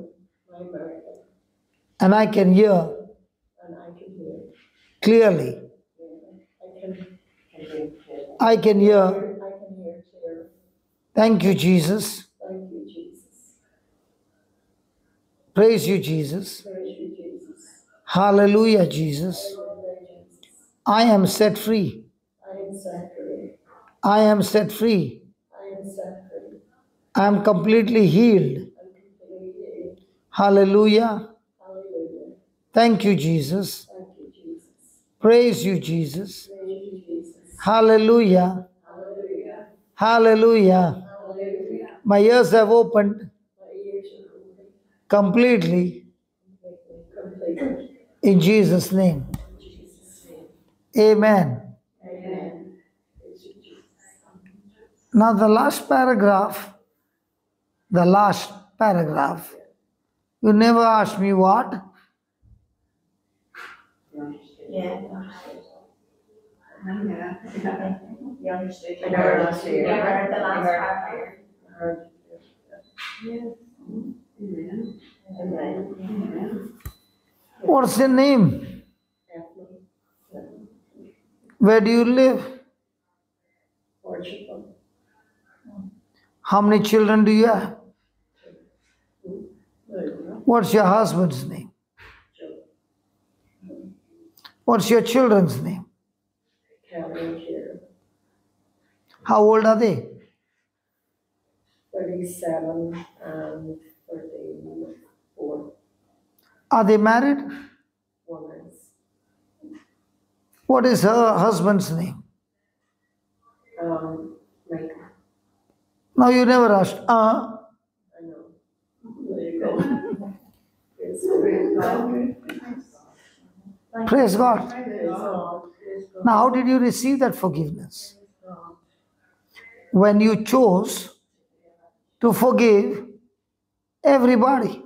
my miracle, and I can hear and I can hear. clearly. I can hear. I can hear. I can hear clear. Thank you, Jesus. Thank you, Jesus. Praise you, Jesus. Praise you, Jesus. Hallelujah, Jesus. Hallelujah, Jesus. I am set free. I am set free. I am set free. I am set free. I am completely healed. I'm completely healed. Hallelujah. Hallelujah. Thank you, Jesus. Thank you, Jesus. Praise you, Jesus. Praise you, Jesus. Hallelujah. Hallelujah. Hallelujah. Hallelujah. My ears have opened My ears are open. completely Completely. in Jesus' name. In Jesus' name. Amen. Amen. Praise you, Jesus. Now, the last paragraph, you never asked me what? Yeah. You understood. I heard last year. You heard the last part. Amen. What's your name? Amen. Where do you live? Portugal. How many children do you have? There you go. What's your husband's name? Joe. What's your children's name? Calvin here. How old are they? 37 and 34. Are they married? One is. What is her husband's name? Michael. Now you never asked. I know. There you go. Praise God. Praise God. Praise God. Praise God. Now, how did you receive that forgiveness? When you chose to forgive everybody.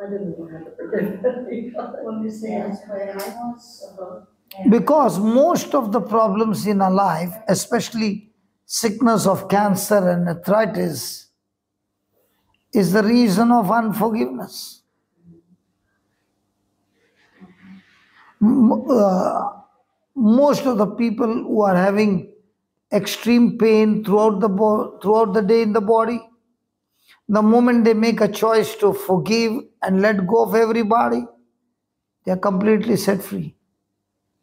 I didn't know how to forgive anybody. When you say that's where I was. Because most of the problems in our life, especially sickness of cancer and arthritis, is the reason of unforgiveness. Most of the people who are having extreme pain throughout the day in the body, the moment they make a choice to forgive and let go of everybody, they are completely set free.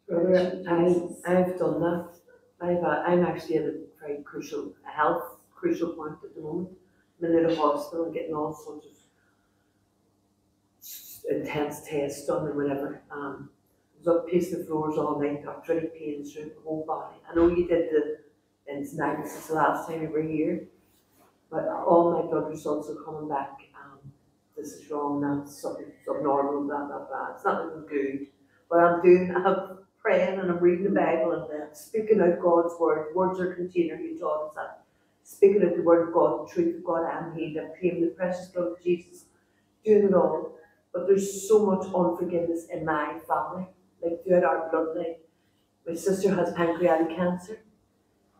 Brother, I've done that. I'm actually at a very crucial, a health crucial point at the moment. I'm in a hospital and getting all sorts of intense tests done and whatever. I was up pacing the floors all night, arthritic pains throughout the whole body. I know you did the diagnosis the last time you were here, but all my blood results are coming back. This is wrong, that's something abnormal, blah, blah, blah. It's not looking good. But I'm praying and I'm reading the Bible and speaking out God's word. Words are container, you taught us that. Speaking out the word of God, the truth of God, I am healed. I'm claiming the precious blood of Jesus, doing it all. But there's so much unforgiveness in my family, like throughout our bloodline. My sister has pancreatic cancer.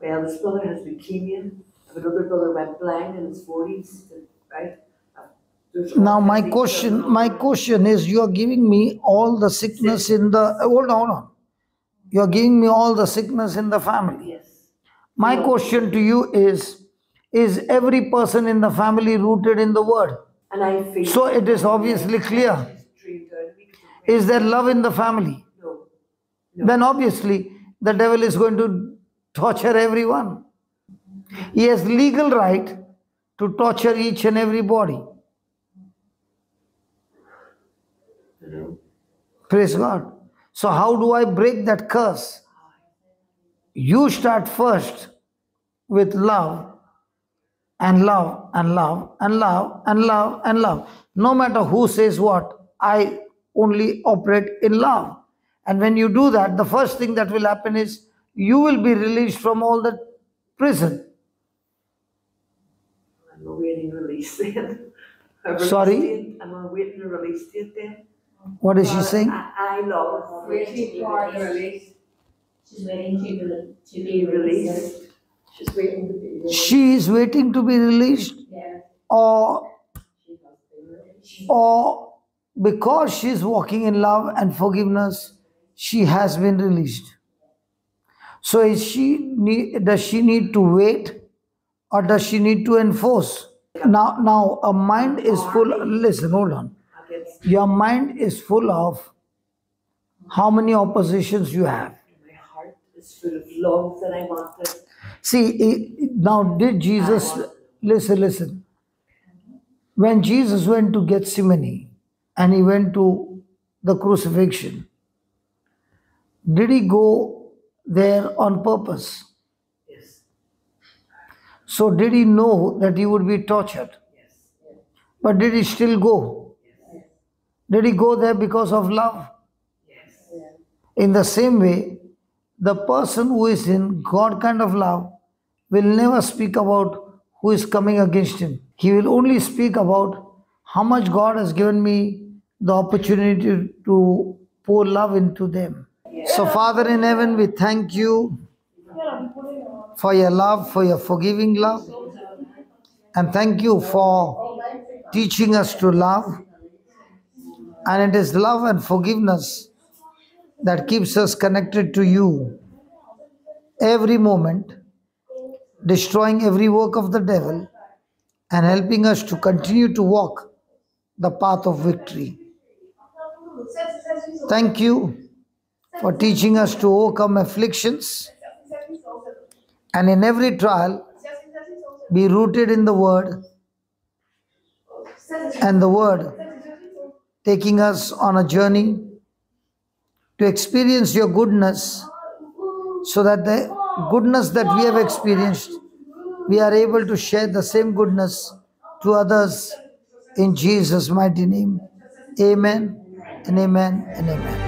My eldest brother has leukemia. I have another brother went blind in his 40s, right? Now my question is, you are giving me all the sickness in the, hold on. You are giving me all the sickness in the family. Yes. My question to you is every person in the family rooted in the word? And I feel So it is obviously clear. Is there love in the family? No. Then obviously the devil is going to torture everyone. He has legal right to torture each and everybody. Praise God. So how do I break that curse? You start first with love and love and love and love and love and love. No matter who says what, I only operate in love. And when you do that, the first thing that will happen is you will be released from all the prison. I'm awaiting release then. Sorry? I'm awaiting a release date then. What is she saying? I love Waiting for the release. She's waiting to be released. She's waiting to be released. She is waiting to be released, Yeah. She has been released. or because she is walking in love and forgiveness, she has been released. So does she need to wait, or does she need to enforce? Now a mind is full. Listen, hold on. against Your mind is full of how many oppositions you have. my heart is full of love that I want to. See, now did Jesus, listen. When Jesus went to Gethsemane and he went to the crucifixion, did he go there on purpose? Yes, So did he know that he would be tortured? yes, But did he still go? Did he go there because of love? yes. In the same way, the person who is in God kind of love will never speak about who is coming against him. He will only speak about how much God has given me the opportunity to pour love into them. So, Father in heaven, we thank you for your love, for your forgiving love, and thank you for teaching us to love. And it is love and forgiveness that keeps us connected to you every moment, destroying every work of the devil and helping us to continue to walk the path of victory. Thank you for teaching us to overcome afflictions and in every trial be rooted in the word, and the word taking us on a journey to experience your goodness, so that the goodness that we have experienced, we are able to share the same goodness to others in Jesus' mighty name. Amen and amen and amen.